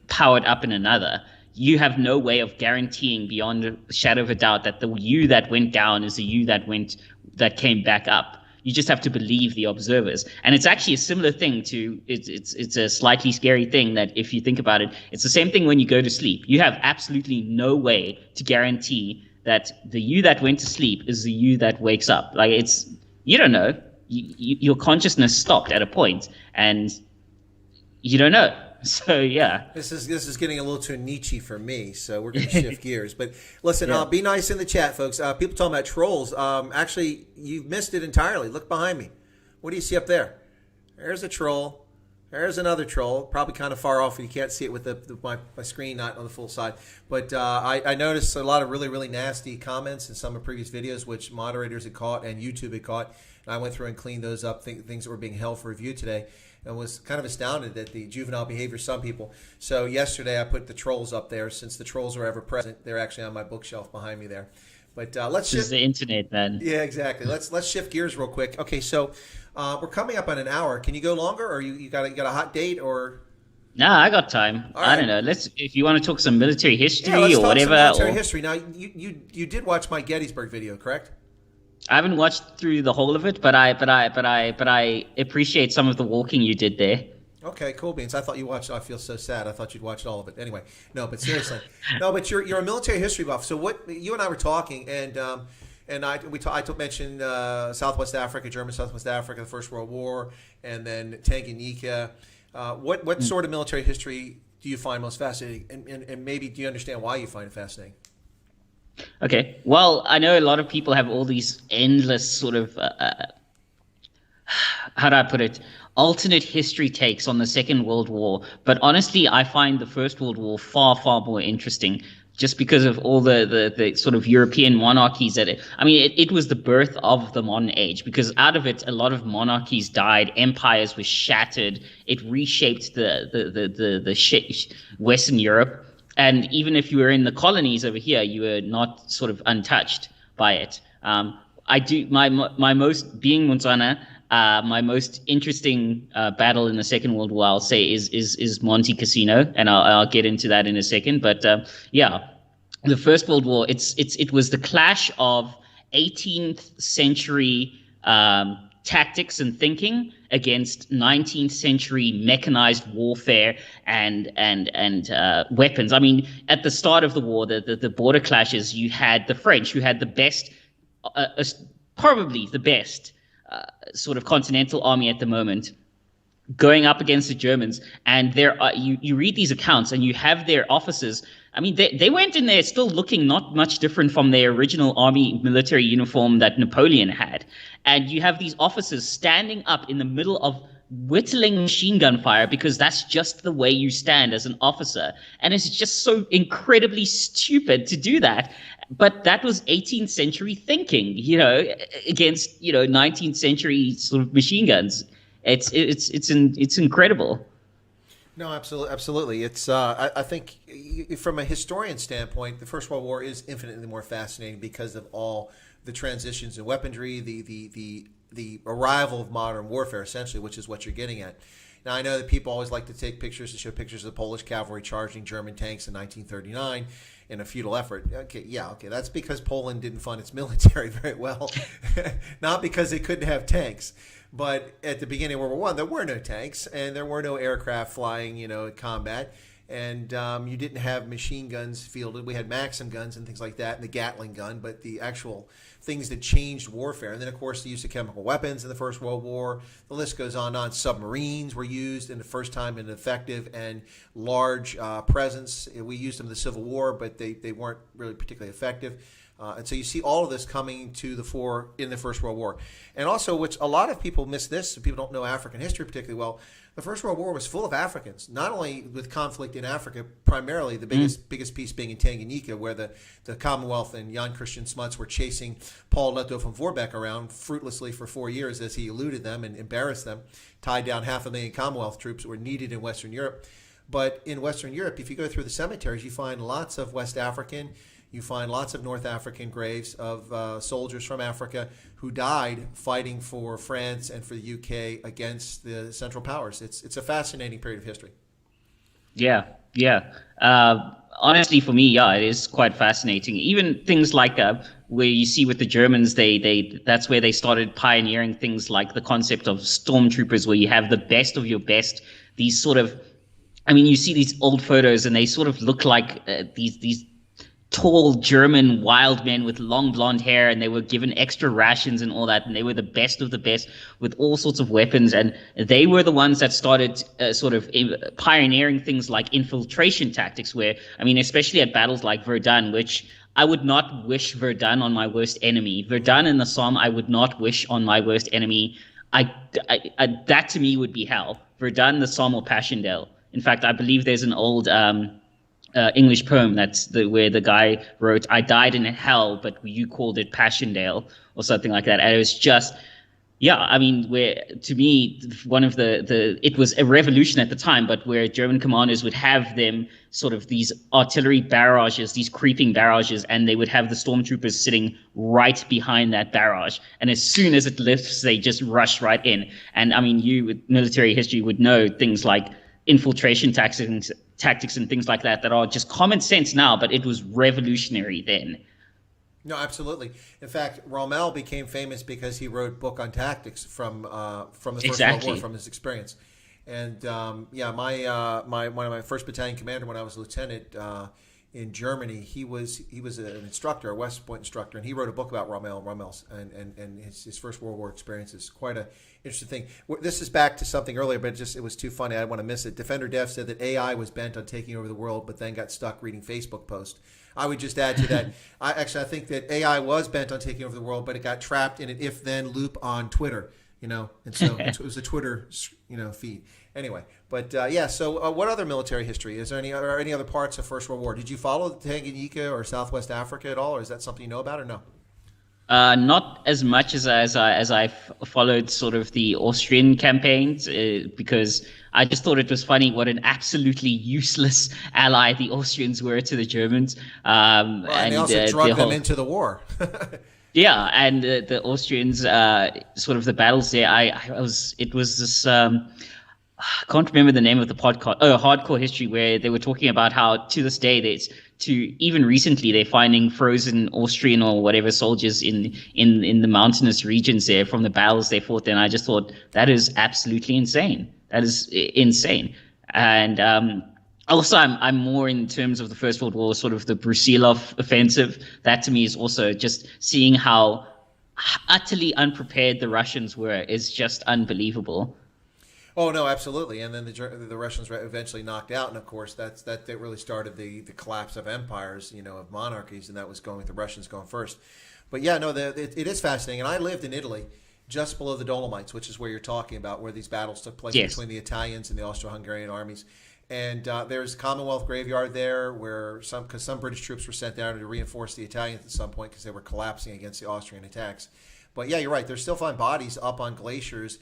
powered up in another. You have no way of guaranteeing beyond a shadow of a doubt that the you that went down is the you that came back up. You just have to believe the observers. And it's actually a similar thing to it's a slightly scary thing that if you think about it, it's the same thing when you go to sleep. You have absolutely no way to guarantee that the you that went to sleep is the you that wakes up. Like you don't know. Your consciousness stopped at a point and you don't know. So yeah, this is getting a little too Nietzsche for me. So we're going to shift gears. But listen, be nice in the chat, folks. People talking about trolls. Actually, you've missed it entirely. Look behind me. What do you see up there? There's a troll. There's another troll. Probably kind of far off. You can't see it with my screen not on the full side. But I noticed a lot of really, really nasty comments in some of previous videos, which moderators had caught and YouTube had caught. And I went through and cleaned those up. Things that were being held for review today. And was kind of astounded at the juvenile behavior of some people. So yesterday I put the trolls up there. Since the trolls are ever present, they're actually on my bookshelf behind me there. But let's shift. This is the internet, man. Yeah, exactly. Let's shift gears real quick. Okay, so we're coming up on an hour. Can you go longer, or you got a hot date, or? Nah, I got time. All right. I don't know. If you want to talk some military history Let's or talk whatever. some military history. Now, you did watch my Gettysburg video, correct? I haven't watched through the whole of it, but I appreciate some of the walking you did there. Okay, cool beans. I thought you watched. I feel so sad. I thought you'd watched all of it. Anyway, no, but seriously, no, but you're a military history buff. So what you and I were talking, and I mentioned Southwest Africa, German Southwest Africa, the First World War, and then Tanganyika. What sort of military history do you find most fascinating, and maybe do you understand why you find it fascinating? Okay, well, I know a lot of people have all these endless sort of how do I put it? Alternate history takes on the Second World War, but honestly, I find the First World War far, far more interesting, just because of all the sort of European monarchies that it was the birth of the modern age, because out of it, a lot of monarchies died, empires were shattered, it reshaped the Western Europe, and even if you were in the colonies over here, you were not sort of untouched by it. My most being Botswana. My most interesting battle in the Second World War, I'll say, is Monte Cassino, and I'll get into that in a second. But the First World War, it was the clash of 18th century tactics and thinking against 19th century mechanized warfare and weapons. I mean, at the start of the war, the border clashes, you had the French, who had the best, probably the best. Sort of continental army at the moment, going up against the Germans, and you read these accounts and you have their officers. I mean, they went in there still looking not much different from their original army military uniform that Napoleon had, and you have these officers standing up in the middle of whittling machine gun fire, because that's just the way you stand as an officer, and it's just so incredibly stupid to do that. But that was 18th century thinking, against 19th century sort of machine guns. It's incredible. No, absolutely. It's I think from a historian standpoint, the First World War is infinitely more fascinating because of all the transitions in weaponry, the arrival of modern warfare, essentially, which is what you're getting at. Now, I know that people always like to take pictures and show pictures of the Polish cavalry charging German tanks in 1939 in a futile effort. Okay, that's because Poland didn't fund its military very well, not because they couldn't have tanks. But at the beginning of World War I, there were no tanks and there were no aircraft flying, at combat. And you didn't have machine guns fielded. We had Maxim guns and things like that, and the Gatling gun, but the actual things that changed warfare. And then, of course, the use of chemical weapons in the First World War. The list goes on and on. Submarines were used in the first time in an effective and large presence. We used them in the Civil War, but they weren't really particularly effective. And so you see all of this coming to the fore in the First World War. And also, which a lot of people miss this, people don't know African history particularly well, the First World War was full of Africans, not only with conflict in Africa, primarily the biggest piece being in Tanganyika, where the Commonwealth and Jan Christian Smuts were chasing Paul Letto von Voorbeck around fruitlessly for 4 years as he eluded them and embarrassed them, tied down 500,000 Commonwealth troops that were needed in Western Europe. But in Western Europe, if you go through the cemeteries, you find lots of West African, you find lots of North African graves of soldiers from Africa who died fighting for France and for the UK against the Central Powers. It's a fascinating period of history. Yeah. Honestly, for me, it is quite fascinating. Even things like where you see with the Germans, that's where they started pioneering things like the concept of stormtroopers, where you have the best of your best. These sort of, you see these old photos, and they sort of look like these tall German wild men with long blonde hair, and they were given extra rations and all that, and they were the best of the best with all sorts of weapons, and they were the ones that started pioneering things like infiltration tactics, where, especially at battles like Verdun, which I would not wish Verdun on my worst enemy. Verdun and the Somme, I would not wish on my worst enemy. That to me would be hell. Verdun, the Somme, or Passchendaele. In fact, I believe there's an old English poem where the guy wrote, "I died in hell, but you called it Passchendaele," or something like that. And it was just, where to me, one of it was a revolution at the time, but where German commanders would have them sort of these artillery barrages, these creeping barrages, and they would have the stormtroopers sitting right behind that barrage. And as soon as it lifts, they just rush right in. And you with military history would know things like infiltration tactics and things like that are just common sense now, but it was revolutionary then. No, absolutely. In fact, Rommel became famous because he wrote a book on tactics from the First World War, from his experience. And my one of my first battalion commander when I was a lieutenant in Germany, he was an instructor, a West Point instructor, and he wrote a book about Rommel's and his First World War experiences. Quite a interesting thing. This is back to something earlier, but it was too funny. I didn't want to miss it. Defender Dev said that AI was bent on taking over the world, but then got stuck reading Facebook posts. I would just add to that. I think that AI was bent on taking over the world, but it got trapped in an if-then loop on Twitter. And so it was a Twitter, feed. Anyway, but So, what other military history is there? Any other parts of First World War? Did you follow Tanganyika or Southwest Africa at all, or is that something you know about, or no? Not as much as I followed sort of the Austrian campaigns, because I just thought it was funny what an absolutely useless ally the Austrians were to the Germans. And they also drugged them into the war. Yeah, and the Austrians, sort of the battles there. It was this. I can't remember the name of the podcast. Oh, Hardcore History, where they were talking about how to this day even recently they're finding frozen Austrian or whatever soldiers in the mountainous regions there from the battles they fought there. And I just thought that is absolutely insane. That is insane. And also, I'm more in terms of the First World War, sort of the Brusilov offensive. That to me is also just seeing how utterly unprepared the Russians were is just unbelievable. Oh no, absolutely. And then the Russians were eventually knocked out, and of course that really started the collapse of empires, of monarchies, and that was going with the Russians going first. But yeah, no, it is fascinating. And I lived in Italy, just below the Dolomites, which is where you're talking about, where these battles took place between the Italians and the Austro-Hungarian armies. And there's a Commonwealth graveyard there, where some British troops were sent down to reinforce the Italians at some point because they were collapsing against the Austrian attacks. But yeah, you're right. There's still find bodies up on glaciers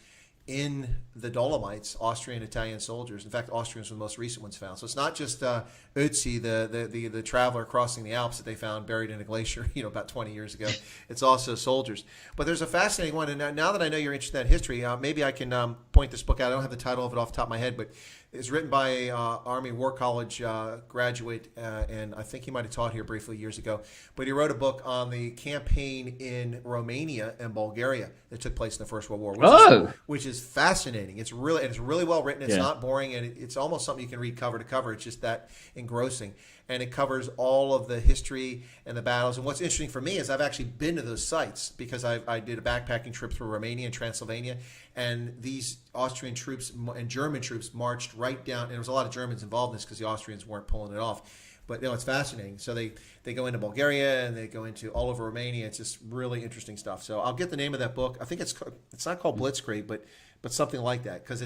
in the Dolomites, Austrian, Italian soldiers. In fact, Austrians were the most recent ones found. So it's not just Ötzi, the traveler crossing the Alps that they found buried in a glacier, about 20 years ago. It's also soldiers. But there's a fascinating one. And now that I know you're interested in that history, maybe I can point this book out. I don't have the title of it off the top of my head, but it's written by a Army War College graduate, and I think he might have taught here briefly years ago. But he wrote a book on the campaign in Romania and Bulgaria that took place in the First World War, which is fascinating. It's really well written. It's not boring, and it's almost something you can read cover to cover. It's just that engrossing, and it covers all of the history and the battles. And what's interesting for me is I've actually been to those sites because I did a backpacking trip through Romania and Transylvania, and these Austrian troops and German troops marched right down, and there was a lot of Germans involved in this because the Austrians weren't pulling it off. But it's fascinating. So they go into Bulgaria and they go into all over Romania. It's just really interesting stuff. So I'll get the name of that book. I think it's not called Blitzkrieg, but something like that, because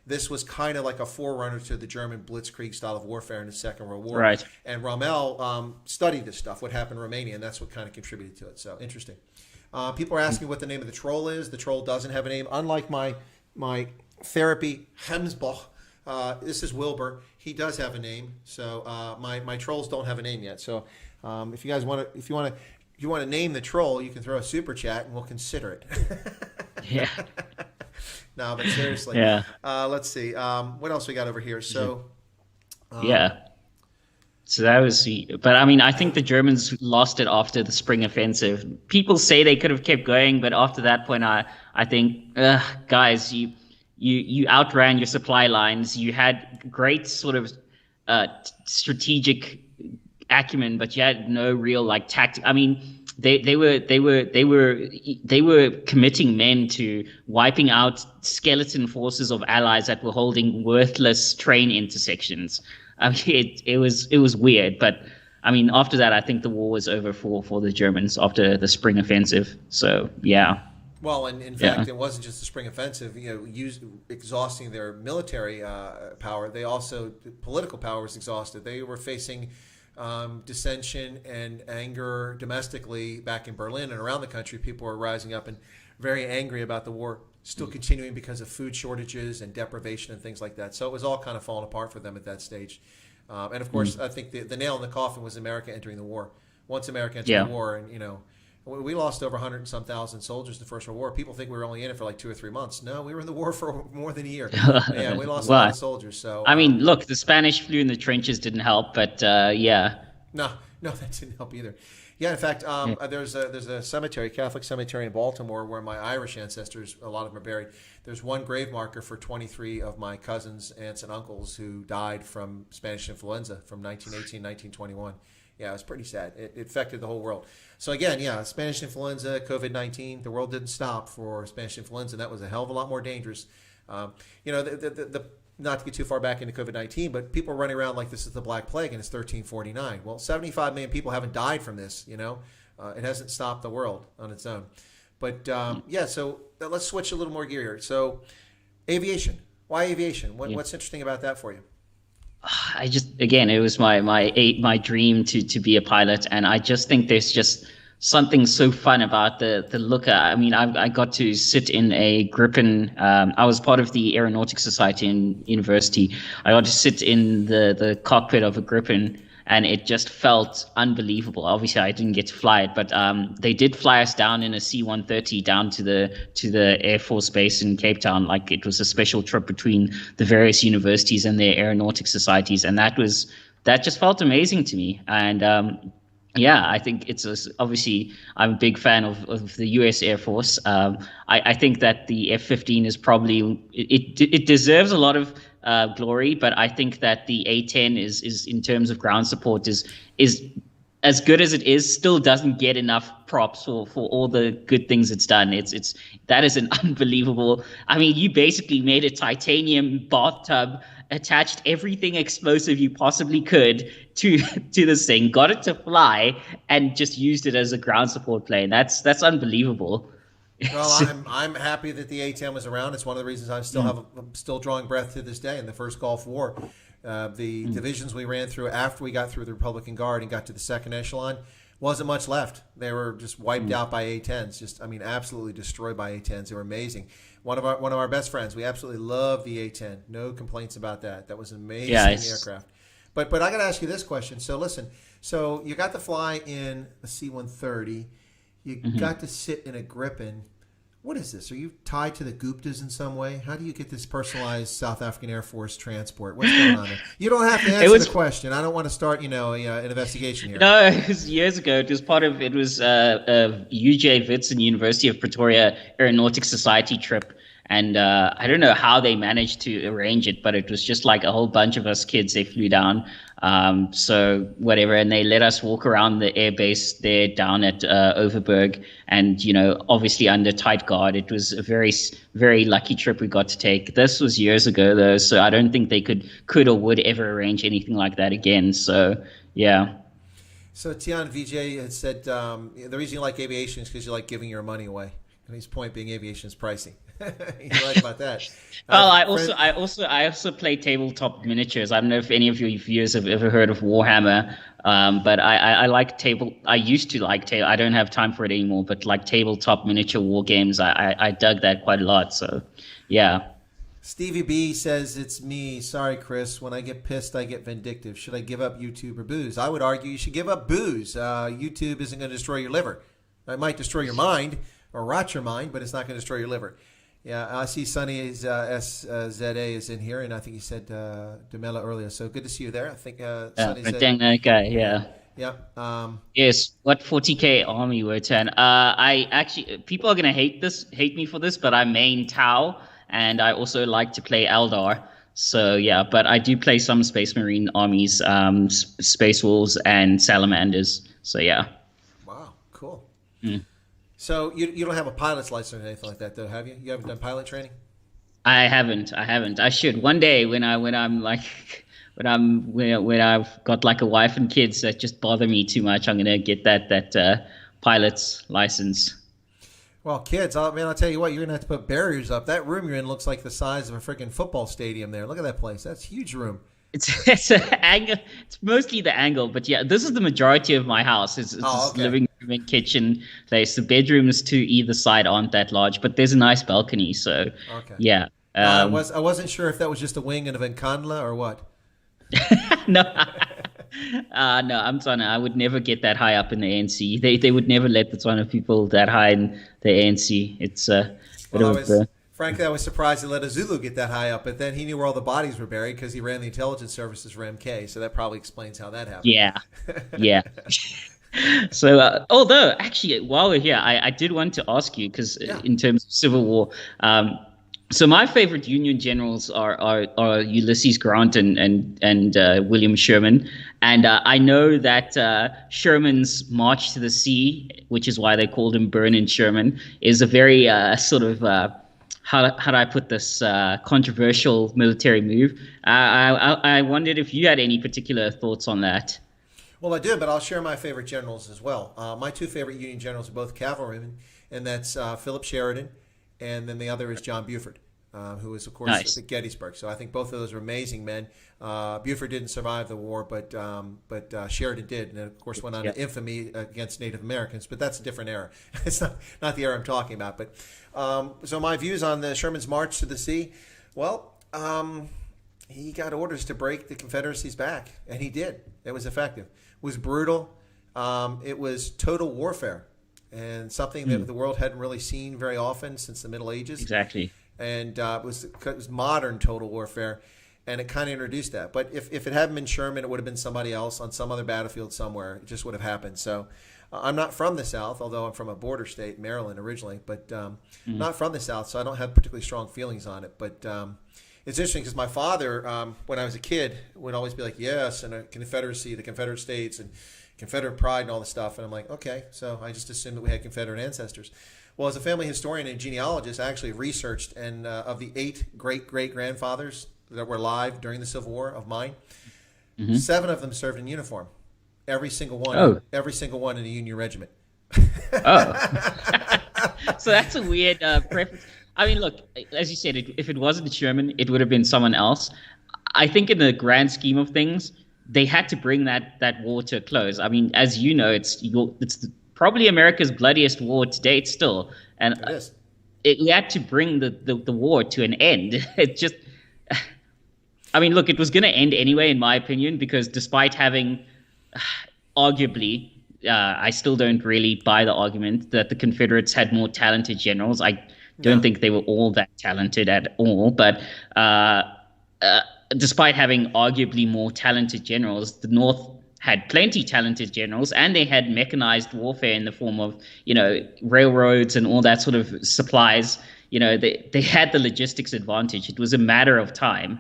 this was kind of like a forerunner to the German Blitzkrieg style of warfare in the Second World War. Right. And Rommel studied this stuff, what happened in Romania, and that's what kind of contributed to it. So interesting. People are asking what the name of the troll is. The troll doesn't have a name. Unlike my therapy Hemsbach, this is Wilbur. He does have a name. So my trolls don't have a name yet. So if you guys if you want to name the troll, you can throw a super chat and we'll consider it. Yeah. No, but seriously. Yeah. Let's see. What else we got over here? So. So that was, but I mean, I think the Germans lost it after the spring offensive. People say they could have kept going, but after that point, I think, guys, you outran your supply lines. You had great sort of strategic acumen, but you had no real tactic. I mean, they were committing men to wiping out skeleton forces of allies that were holding worthless train intersections. I mean, it was weird, but I mean, after that, I think the war was over for the Germans after the spring offensive. So yeah. Well, and in fact, it wasn't just the spring offensive. Exhausting their military power. They also political power was exhausted. They were facing dissension and anger domestically back in Berlin and around the country. People were rising up and very angry about the war still continuing because of food shortages and deprivation and things like that. So it was all kind of falling apart for them at that stage. And of course, I think the nail in the coffin was America entering the war. Once America entered the war, and we lost over 100 and some thousand soldiers in the First World War. People think we were only in it for 2 or 3 months. No, we were in the war for more than a year. Yeah, we lost a lot of soldiers. So I mean, look, the Spanish flu in the trenches didn't help, but yeah. No, that didn't help either. Yeah, in fact, there's a cemetery, Catholic cemetery in Baltimore, where my Irish ancestors, a lot of them are buried. There's one grave marker for 23 of my cousins, aunts, and uncles who died from Spanish influenza from 1918, 1921. Yeah, it was pretty sad. It affected the whole world. So again, Spanish influenza, COVID-19, the world didn't stop for Spanish influenza. That was a hell of a lot more dangerous. Not to get too far back into COVID-19, but people are running around like this is the Black Plague and it's 1349. Well, 75 million people haven't died from this, it hasn't stopped the world on its own. But so let's switch a little more gear here. So aviation. Why aviation? What's interesting about that for you? It was my dream to be a pilot. And I just think there's just something so fun about the look. I mean, I got to sit in a Gripen. I was part of the Aeronautics Society in university. I got to sit in the cockpit of a Gripen, and it just felt unbelievable. Obviously, I didn't get to fly it, but they did fly us down in a C-130 down to the Air Force Base in Cape Town. Like, it was a special trip between the various universities and their aeronautics societies, and that just felt amazing to me. And I think obviously I'm a big fan of the U.S. Air Force. I think that the F-15 is probably it deserves a lot of glory, but I think that the A-10 is in terms of ground support is as good as it is, still doesn't get enough props for all the good things it's done. That is an unbelievable. I mean, you basically made a titanium bathtub, attached everything explosive you possibly could to this thing, got it to fly, and just used it as a ground support plane. That's unbelievable. Well, I'm happy that the A-10 was around. It's one of the reasons I'm still drawing breath to this day. In the first Gulf War, the divisions we ran through after we got through the Republican Guard and got to the second echelon, Wasn't much left. They were just wiped out by A-10s. Just, I mean, absolutely destroyed by A-10s. They were amazing. One of our best friends. We absolutely love the A-10. No complaints about that. That was an amazing aircraft. But I got to ask you this question. So listen. So you got to fly in a C-130. You got to sit in a Gripen. What is this? Are you tied to the Guptas in some way? How do you get this personalized South African Air Force transport? What's going on there? You don't have to answer the question. I don't want to start, an investigation here. No, it was years ago. It was UJ Wits and University of Pretoria Aeronautics Society trip. And I don't know how they managed to arrange it, but it was just like a whole bunch of us kids. They flew down. So whatever, and they let us walk around the airbase there down at Overberg, and obviously under tight guard. It was a very, very lucky trip we got to take. This was years ago though, so I don't think they could or would ever arrange anything like that again. So yeah. So Tian Vijay had said the reason you like aviation is because you like giving your money away. And his point being aviation is pricey. You're right about that. Well, I also play tabletop miniatures. I don't know if any of your viewers have ever heard of Warhammer, but I like table. I used to like table. I don't have time for it anymore. But like tabletop miniature war games, I dug that quite a lot. So, yeah. Stevie B says, it's me. Sorry, Chris. When I get pissed, I get vindictive. Should I give up YouTube or booze? I would argue you should give up booze. YouTube isn't going to destroy your liver. It might destroy your mind or rot your mind, but it's not going to destroy your liver. Yeah, I see Sonny SZA is in here, and I think he said Demela earlier. So good to see you there. I think Sonny said... that guy, yeah. Yeah. Yes, what 40k army were 10? I actually, people are going to hate me for this, but I main Tau, and I also like to play Eldar. So yeah, but I do play some Space Marine armies, Space Wolves, and Salamanders. So yeah. Wow, cool. So you don't have a pilot's license or anything like that, though, have you? You haven't done pilot training? I haven't. I should one day when I've got like a wife and kids that just bother me too much. I'm gonna get that pilot's license. Well, kids, I'll tell you what, you're gonna have to put barriers up. That room you're in looks like the size of a freaking football stadium. There, look at that place. That's a huge room. It's an angle. It's mostly the angle, but yeah, this is the majority of my house. It's living room and kitchen place. The bedrooms to either side aren't that large, but there's a nice balcony. So yeah. I wasn't sure if that was just a wing of Nkandla or what. No, no, I'm Botswana. I would never get that high up in the ANC. They would never let the Botswana people that high in the ANC. It's frankly, I was surprised they let a Zulu get that high up, but then he knew where all the bodies were buried because he ran the intelligence services for MK, so that probably explains how that happened. Yeah. So, although, actually, while we're here, I did want to ask you, because in terms of Civil War, so my favorite Union generals are Ulysses Grant and William Sherman, and I know that Sherman's March to the Sea, which is why they called him Burn-in Sherman, is a very sort of how do I put this, controversial military move. I wondered if you had any particular thoughts on that. Well, I do, but I'll share my favorite generals as well. My two favorite Union generals are both cavalrymen, and that's Philip Sheridan, and then the other is John Buford, who was, of course, at Gettysburg. So I think both of those are amazing men. Buford didn't survive the war, but Sheridan did, and of course went on to infamy against Native Americans. But that's a different era. It's not the era I'm talking about. But so my views on the Sherman's March to the Sea. Well, he got orders to break the Confederacy's back, and he did. It was effective. It was brutal. It was total warfare, and something that the world hadn't really seen very often since the Middle Ages. Exactly. And it was modern total warfare, and it kind of introduced that. But if it hadn't been Sherman, it would have been somebody else on some other battlefield somewhere. It just would have happened. So I'm not from the South, although I'm from a border state, Maryland originally, but not from the South, so I don't have particularly strong feelings on it. But it's interesting because my father, when I was a kid, would always be like, yes, and a Confederacy, the Confederate States, and Confederate pride and all this stuff. And I'm like, okay, so I just assumed that we had Confederate ancestors. Well, as a family historian and genealogist, I actually researched, and of the 8 great-great-grandfathers that were alive during the Civil War of mine, 7 of them served in uniform. Every single one. Every single one in a Union regiment. So that's a weird preference. I mean, look, as you said, if it wasn't Sherman, it would have been someone else. I think in the grand scheme of things, they had to bring that war to a close. I mean, as you know, it's probably America's bloodiest war to date still, and It is. we had to bring the war to an end. It just, I mean, look, it was going to end anyway, in my opinion, because despite having, arguably, I still don't really buy the argument that the Confederates had more talented generals. I don't think they were all that talented at all, but despite having arguably more talented generals, the North had plenty talented generals, and they had mechanized warfare in the form of, railroads and all that sort of supplies. They had the logistics advantage. It was a matter of time.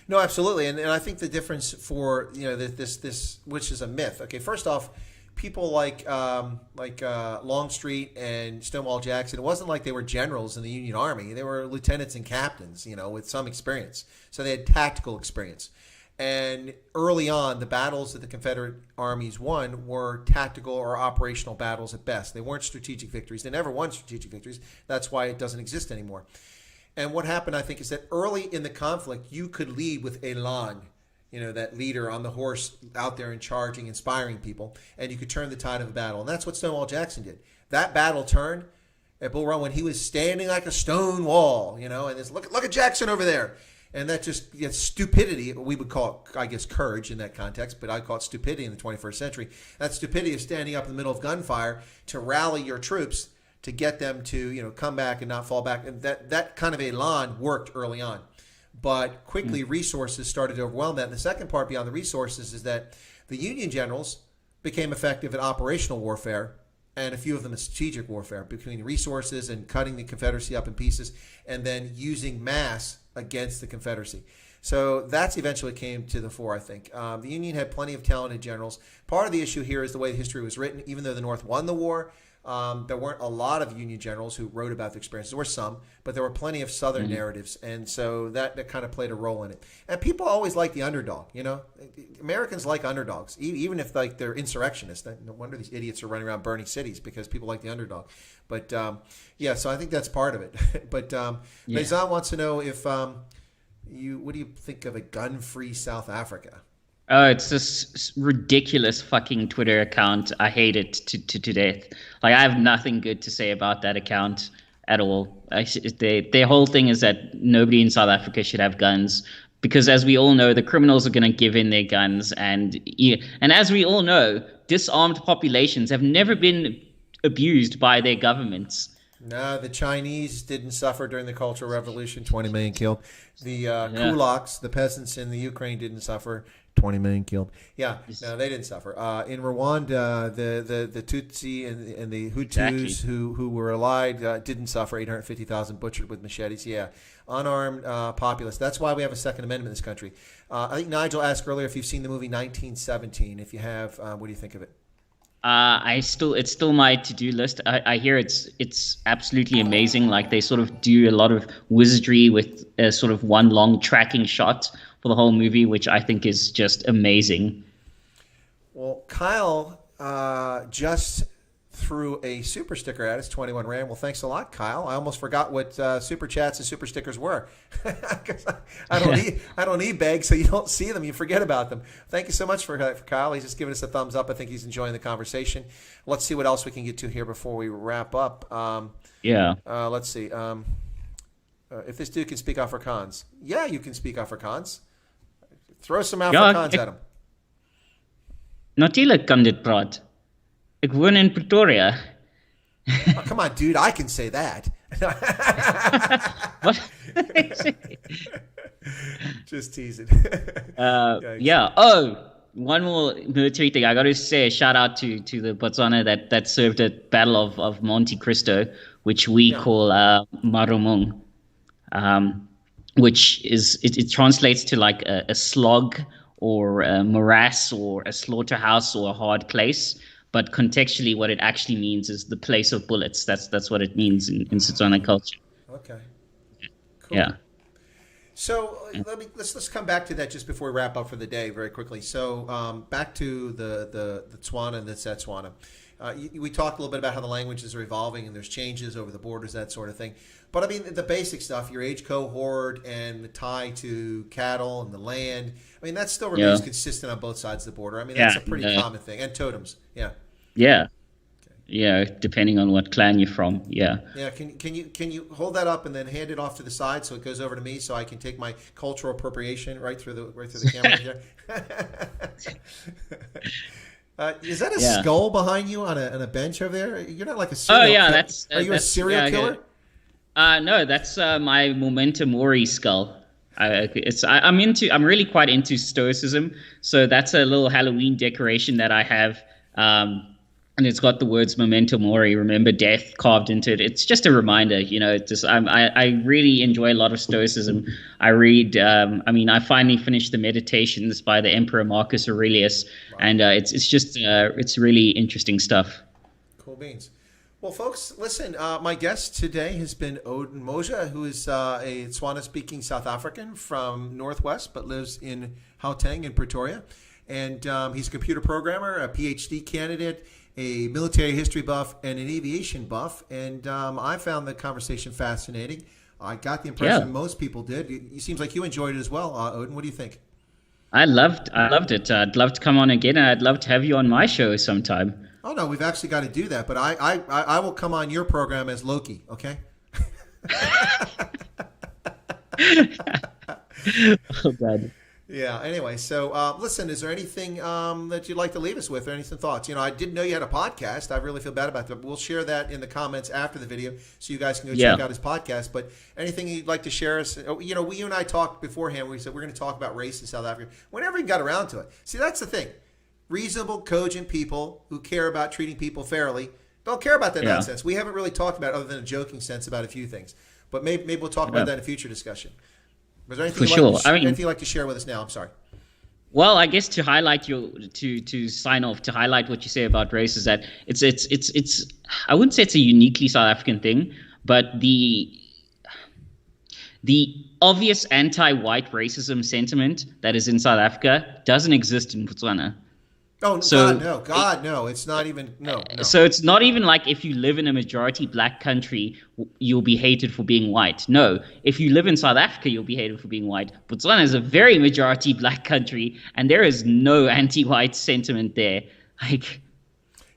No, absolutely, and I think the difference for this which is a myth. Okay, first off, people like Longstreet and Stonewall Jackson, it wasn't like they were generals in the Union Army. They were lieutenants and captains, with some experience. So they had tactical experience. And early on, the battles that the Confederate armies won were tactical or operational battles at best. They weren't strategic victories. They never won strategic victories. That's why it doesn't exist anymore. And what happened, I think, is that early in the conflict, you could lead with Elon, that leader on the horse out there and charging, inspiring people, and you could turn the tide of the battle. And that's what Stonewall Jackson did. That battle turned at Bull Run when he was standing like a stone wall, and this, look at Jackson over there. And that just gets stupidity. We would call it, I guess, courage in that context, but I call it stupidity in the 21st century. That stupidity of standing up in the middle of gunfire to rally your troops to get them to, come back and not fall back. And that kind of elan worked early on. But quickly, resources started to overwhelm that. And the second part beyond the resources is that the Union generals became effective at operational warfare, and a few of them in strategic warfare, between resources and cutting the Confederacy up in pieces, and then using mass against the Confederacy. So that's eventually came to the fore, I think. The Union had plenty of talented generals. Part of the issue here is the way the history was written. Even though the North won the war, there weren't a lot of Union generals who wrote about the experience. There were some, but there were plenty of Southern narratives, and so that kind of played a role in it. And people always like the underdog. Americans like underdogs, even if they're insurrectionists. No wonder these idiots are running around burning cities, because people like the underdog. But so I think that's part of it. But Maison wants to know if what do you think of a gun-free South Africa? Oh, it's this ridiculous fucking Twitter account. I hate it to death. Like, I have nothing good to say about that account at all. Their whole thing is that nobody in South Africa should have guns, because, as we all know, the criminals are going to give in their guns. And as we all know, disarmed populations have never been abused by their governments. No, the Chinese didn't suffer during the Cultural Revolution, 20 million killed. The kulaks, the peasants in the Ukraine, didn't suffer, 20 million killed. Yeah, no, they didn't suffer. In Rwanda, the Tutsi and the Hutus who were allied didn't suffer, 850,000 butchered with machetes. Yeah, unarmed populace. That's why we have a Second Amendment in this country. I think Nigel asked earlier if you've seen the movie 1917. If you have, what do you think of it? It's still my to-do list. I hear it's absolutely amazing. Like, they sort of do a lot of wizardry with a sort of one long tracking shot for the whole movie, which I think is just amazing. Well, Kyle just threw a super sticker at us, 21 Rand. Well, thanks a lot, Kyle. I almost forgot what super chats and super stickers were. I don't e-beg, so you don't see them. You forget about them. Thank you so much for Kyle. He's just giving us a thumbs up. I think he's enjoying the conversation. Let's see what else we can get to here before we wrap up. Let's see. If this dude can speak Afrikaans. Yeah, you can speak Afrikaans. Throw some Afrikaans at him. Natuurlijk kan dit praat. Ik woon in Pretoria. Oh, come on, dude. I can say that. What? Just teasing. Oh, one more military thing. I got to say a shout out to the Botswana that served at Battle of Monte Cristo, which we call Marumong, which is it translates to like a slog or a morass or a slaughterhouse or a hard place. But contextually, what it actually means is the place of bullets. That's what it means in Setswana culture. Okay. Cool. Yeah. So let's come back to that just before we wrap up for the day very quickly. So back to the Tswana and the Setswana. We talked a little bit about how the languages are evolving and there's changes over the borders, that sort of thing. But I mean, the basic stuff, your age cohort and the tie to cattle and the land, I mean, that still remains consistent on both sides of the border. I mean, that's a pretty common thing. And totems, yeah. Yeah. Yeah, depending on what clan you're from. Yeah. Yeah. Can you hold that up and then hand it off to the side so it goes over to me so I can take my cultural appropriation right through the camera here? Is that a skull behind you on a bench over there? You're not like a serial killer. Are you a serial killer? No, that's my Memento Mori skull. I'm really quite into stoicism, so that's a little Halloween decoration that I have. And it's got the words "Memento Mori," remember death, carved into it. It's just a reminder, I really enjoy a lot of stoicism. I read, I finally finished the Meditations by the Emperor Marcus Aurelius, and it's really interesting stuff. Cool beans. Well, folks, listen. My guest today has been Odin Moja, who is a Tswana-speaking South African from Northwest, but lives in Gauteng in Pretoria, and he's a computer programmer, a PhD candidate, a military history buff, and an aviation buff. And I found the conversation fascinating. I got the impression most people did. It seems like you enjoyed it as well, Odin. What do you think? I loved it. I'd love to come on again, and I'd love to have you on my show sometime. Oh, no, we've actually got to do that. But I will come on your program as Loki, okay? Oh, God. Yeah. Anyway, so listen, is there anything that you'd like to leave us with, or any thoughts? I didn't know you had a podcast. I really feel bad about that. We'll share that in the comments after the video, so you guys can go check out his podcast. But anything you'd like to share us? You and I talked beforehand. We said we're going to talk about race in South Africa. We never even got around to it. See, that's the thing. Reasonable, cogent people who care about treating people fairly don't care about that nonsense. We haven't really talked about, other than a joking sense, about a few things. But maybe we'll talk about that in a future discussion. Was there anything anything you'd like to share with us now? I'm sorry. Well, I guess to highlight to sign off, to highlight what you say about race is that it's I wouldn't say it's a uniquely South African thing, but the obvious anti-white racism sentiment that is in South Africa doesn't exist in Botswana. Oh, God, no. It's not even, no. So it's not even like if you live in a majority black country, you'll be hated for being white. No, if you live in South Africa, you'll be hated for being white. Botswana is a very majority black country, and there is no anti-white sentiment there.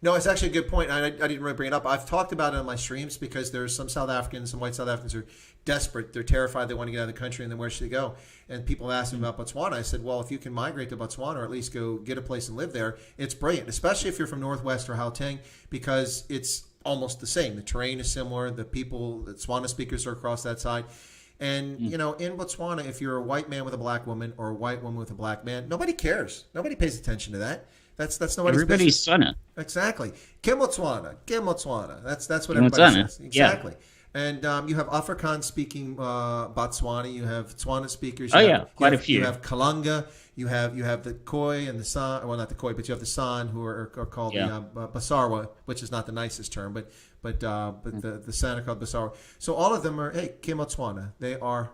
No, it's actually a good point. I didn't really bring it up. I've talked about it on my streams because there's some South Africans, some white South Africans who are desperate. They're terrified. They want to get out of the country, and then where should they go? And people ask me about Botswana. I said, well, if you can migrate to Botswana or at least go get a place and live there, it's brilliant, especially if you're from Northwest or Gauteng, because it's almost the same. The terrain is similar. The people, the Tswana speakers are across that side. And, in Botswana, if you're a white man with a black woman or a white woman with a black man, nobody cares. Nobody pays attention to that. That's nobody's Everybody's business. Tswana. Exactly. Kim Botswana. That's what everybody says. Exactly. Yeah. And you have Afrikaans-speaking Botswana. You have Tswana speakers. Quite a few. You have Kalanga. You have the Khoi and the San. Well, not the Khoi, but you have the San, who are called the Basarwa, which is not the nicest term, but the San are called Basarwa. So all of them are Kim Botswana. They are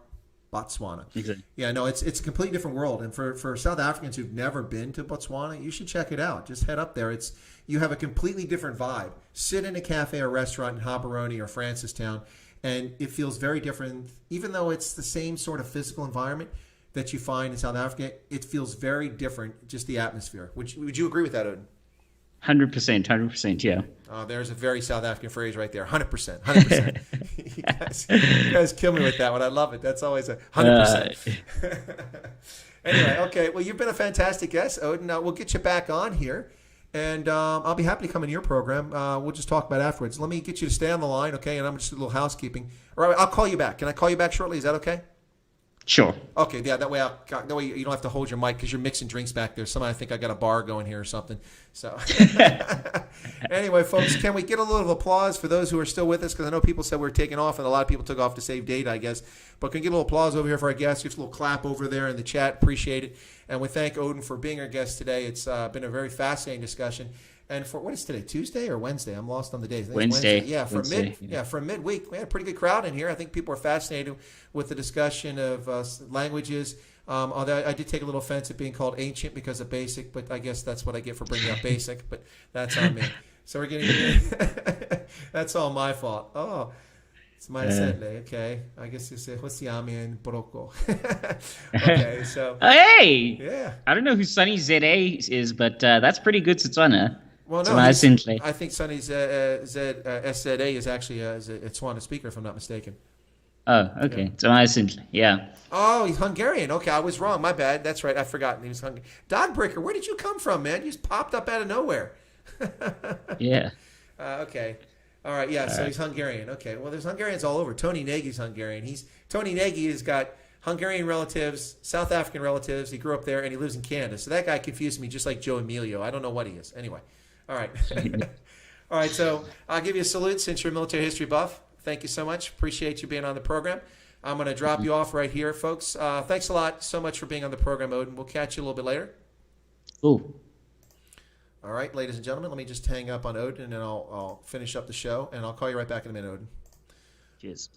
Botswana. Exactly. Yeah, no, it's a completely different world. And for South Africans who've never been to Botswana, you should check it out. Just head up there. You have a completely different vibe. Sit in a cafe or restaurant in Gaborone or Francistown, and it feels very different. Even though it's the same sort of physical environment that you find in South Africa, it feels very different, just the atmosphere. Would you agree with that, Odin? 100%, yeah. There's a very South African phrase right there. 100%. You guys kill me with that one. I love it. That's always a 100%. Anyway, okay. Well, you've been a fantastic guest, Odin. We'll get you back on here, and I'll be happy to come in your program. We'll just talk about it afterwards. Let me get you to stay on the line, okay? And I'm just a little housekeeping. All right, I'll call you back. Can I call you back shortly? Is that okay? Sure. Okay, yeah, that way you don't have to hold your mic because you're mixing drinks back there. Somebody think I got a bar going here or something. So anyway, folks, can we get a little applause for those who are still with us? Because I know people said we were taking off, and a lot of people took off to save data, I guess. But can we get a little applause over here for our guest? Just a little clap over there in the chat. Appreciate it. And we thank Odin for being our guest today. It's been a very fascinating discussion. And for what is today, Tuesday or Wednesday? I'm lost on the days. Wednesday. Yeah, for midweek, we had a pretty good crowd in here. I think people are fascinated with the discussion of languages. Although I did take a little offense at being called ancient because of basic, but I guess that's what I get for bringing up basic. But that's on me. So we're getting that's all my fault. Oh, it's my sedle. Okay, I guess you say Hosiami and Boroko. Okay, so Hey, yeah. I don't know who Sunny ZA is, but that's pretty good Setswana. Well, no, Tswana Sentle. I think Sonny's SZA is actually a Tswana speaker, if I'm not mistaken. Oh, okay. Yeah. Tswana Sentle. Yeah. Oh, he's Hungarian. Okay, I was wrong. My bad. That's right. I forgot. He was Hungarian. Dogbreaker, where did you come from, man? You just popped up out of nowhere. Yeah. Okay. All right. Yeah. So he's Hungarian. Okay. Well, there's Hungarians all over. Tony Nagy's Hungarian. Tony Nagy has got Hungarian relatives, South African relatives. He grew up there, and he lives in Canada. So that guy confused me, just like Joe Emilio. I don't know what he is. Anyway. All right. All right. So I'll give you a salute since you're a military history buff. Thank you so much. Appreciate you being on the program. I'm going to drop you off right here, folks. Thanks a lot so much for being on the program, Odin. We'll catch you a little bit later. Cool. All right, ladies and gentlemen, let me just hang up on Odin, and then I'll finish up the show, and I'll call you right back in a minute, Odin. Cheers.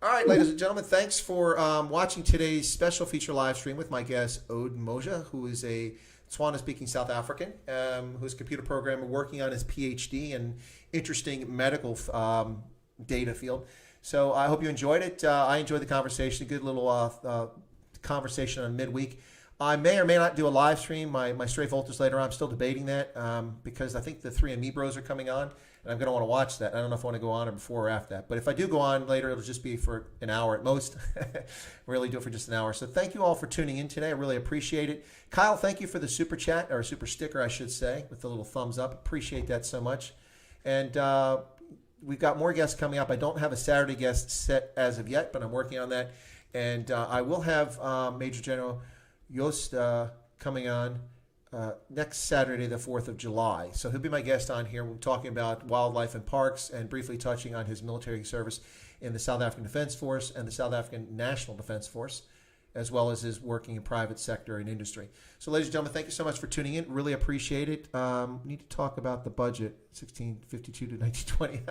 All right, ladies and gentlemen, thanks for watching today's special feature live stream with my guest, Odin Moja, who is a Tswana-speaking South African, who's a computer programmer working on his PhD in interesting medical data field. So I hope you enjoyed it. I enjoyed the conversation, a good little conversation on midweek. I may or may not do a live stream, my Straight Volters later on. I'm still debating that because I think the 3 Bros are coming on, and I'm going to want to watch that. I don't know if I want to go on or before or after that. But if I do go on later, it'll just be for an hour at most. Really do it for just an hour. So thank you all for tuning in today. I really appreciate it. Kyle, thank you for the super chat, or super sticker, I should say, with the little thumbs up. Appreciate that so much. And we've got more guests coming up. I don't have a Saturday guest set as of yet, but I'm working on that. And I will have Major General Yost coming on next Saturday, the 4th of July. So he'll be my guest on here. We're talking about wildlife and parks and briefly touching on his military service in the South African Defense Force and the South African National Defense Force, as well as his working in private sector and industry. So ladies and gentlemen, thank you so much for tuning in. Really appreciate it. We need to talk about the budget, 1652 to 1920.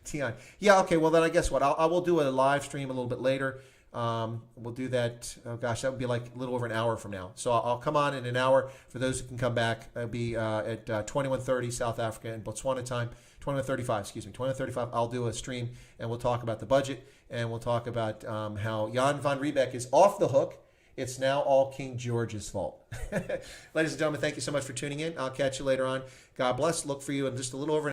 Tion. Yeah, okay, well then I guess what? I will do a live stream a little bit later. We'll do that. Oh gosh, that would be like a little over an hour from now. So I'll come on in an hour for those who can come back. It'll be at 21:30 South Africa and Botswana time. 21:35, excuse me, 21:35. I'll do a stream and we'll talk about the budget and we'll talk about how Jan van Riebeck is off the hook. It's now all King George's fault. Ladies and gentlemen, thank you so much for tuning in. I'll catch you later on. God bless. Look for you in just a little over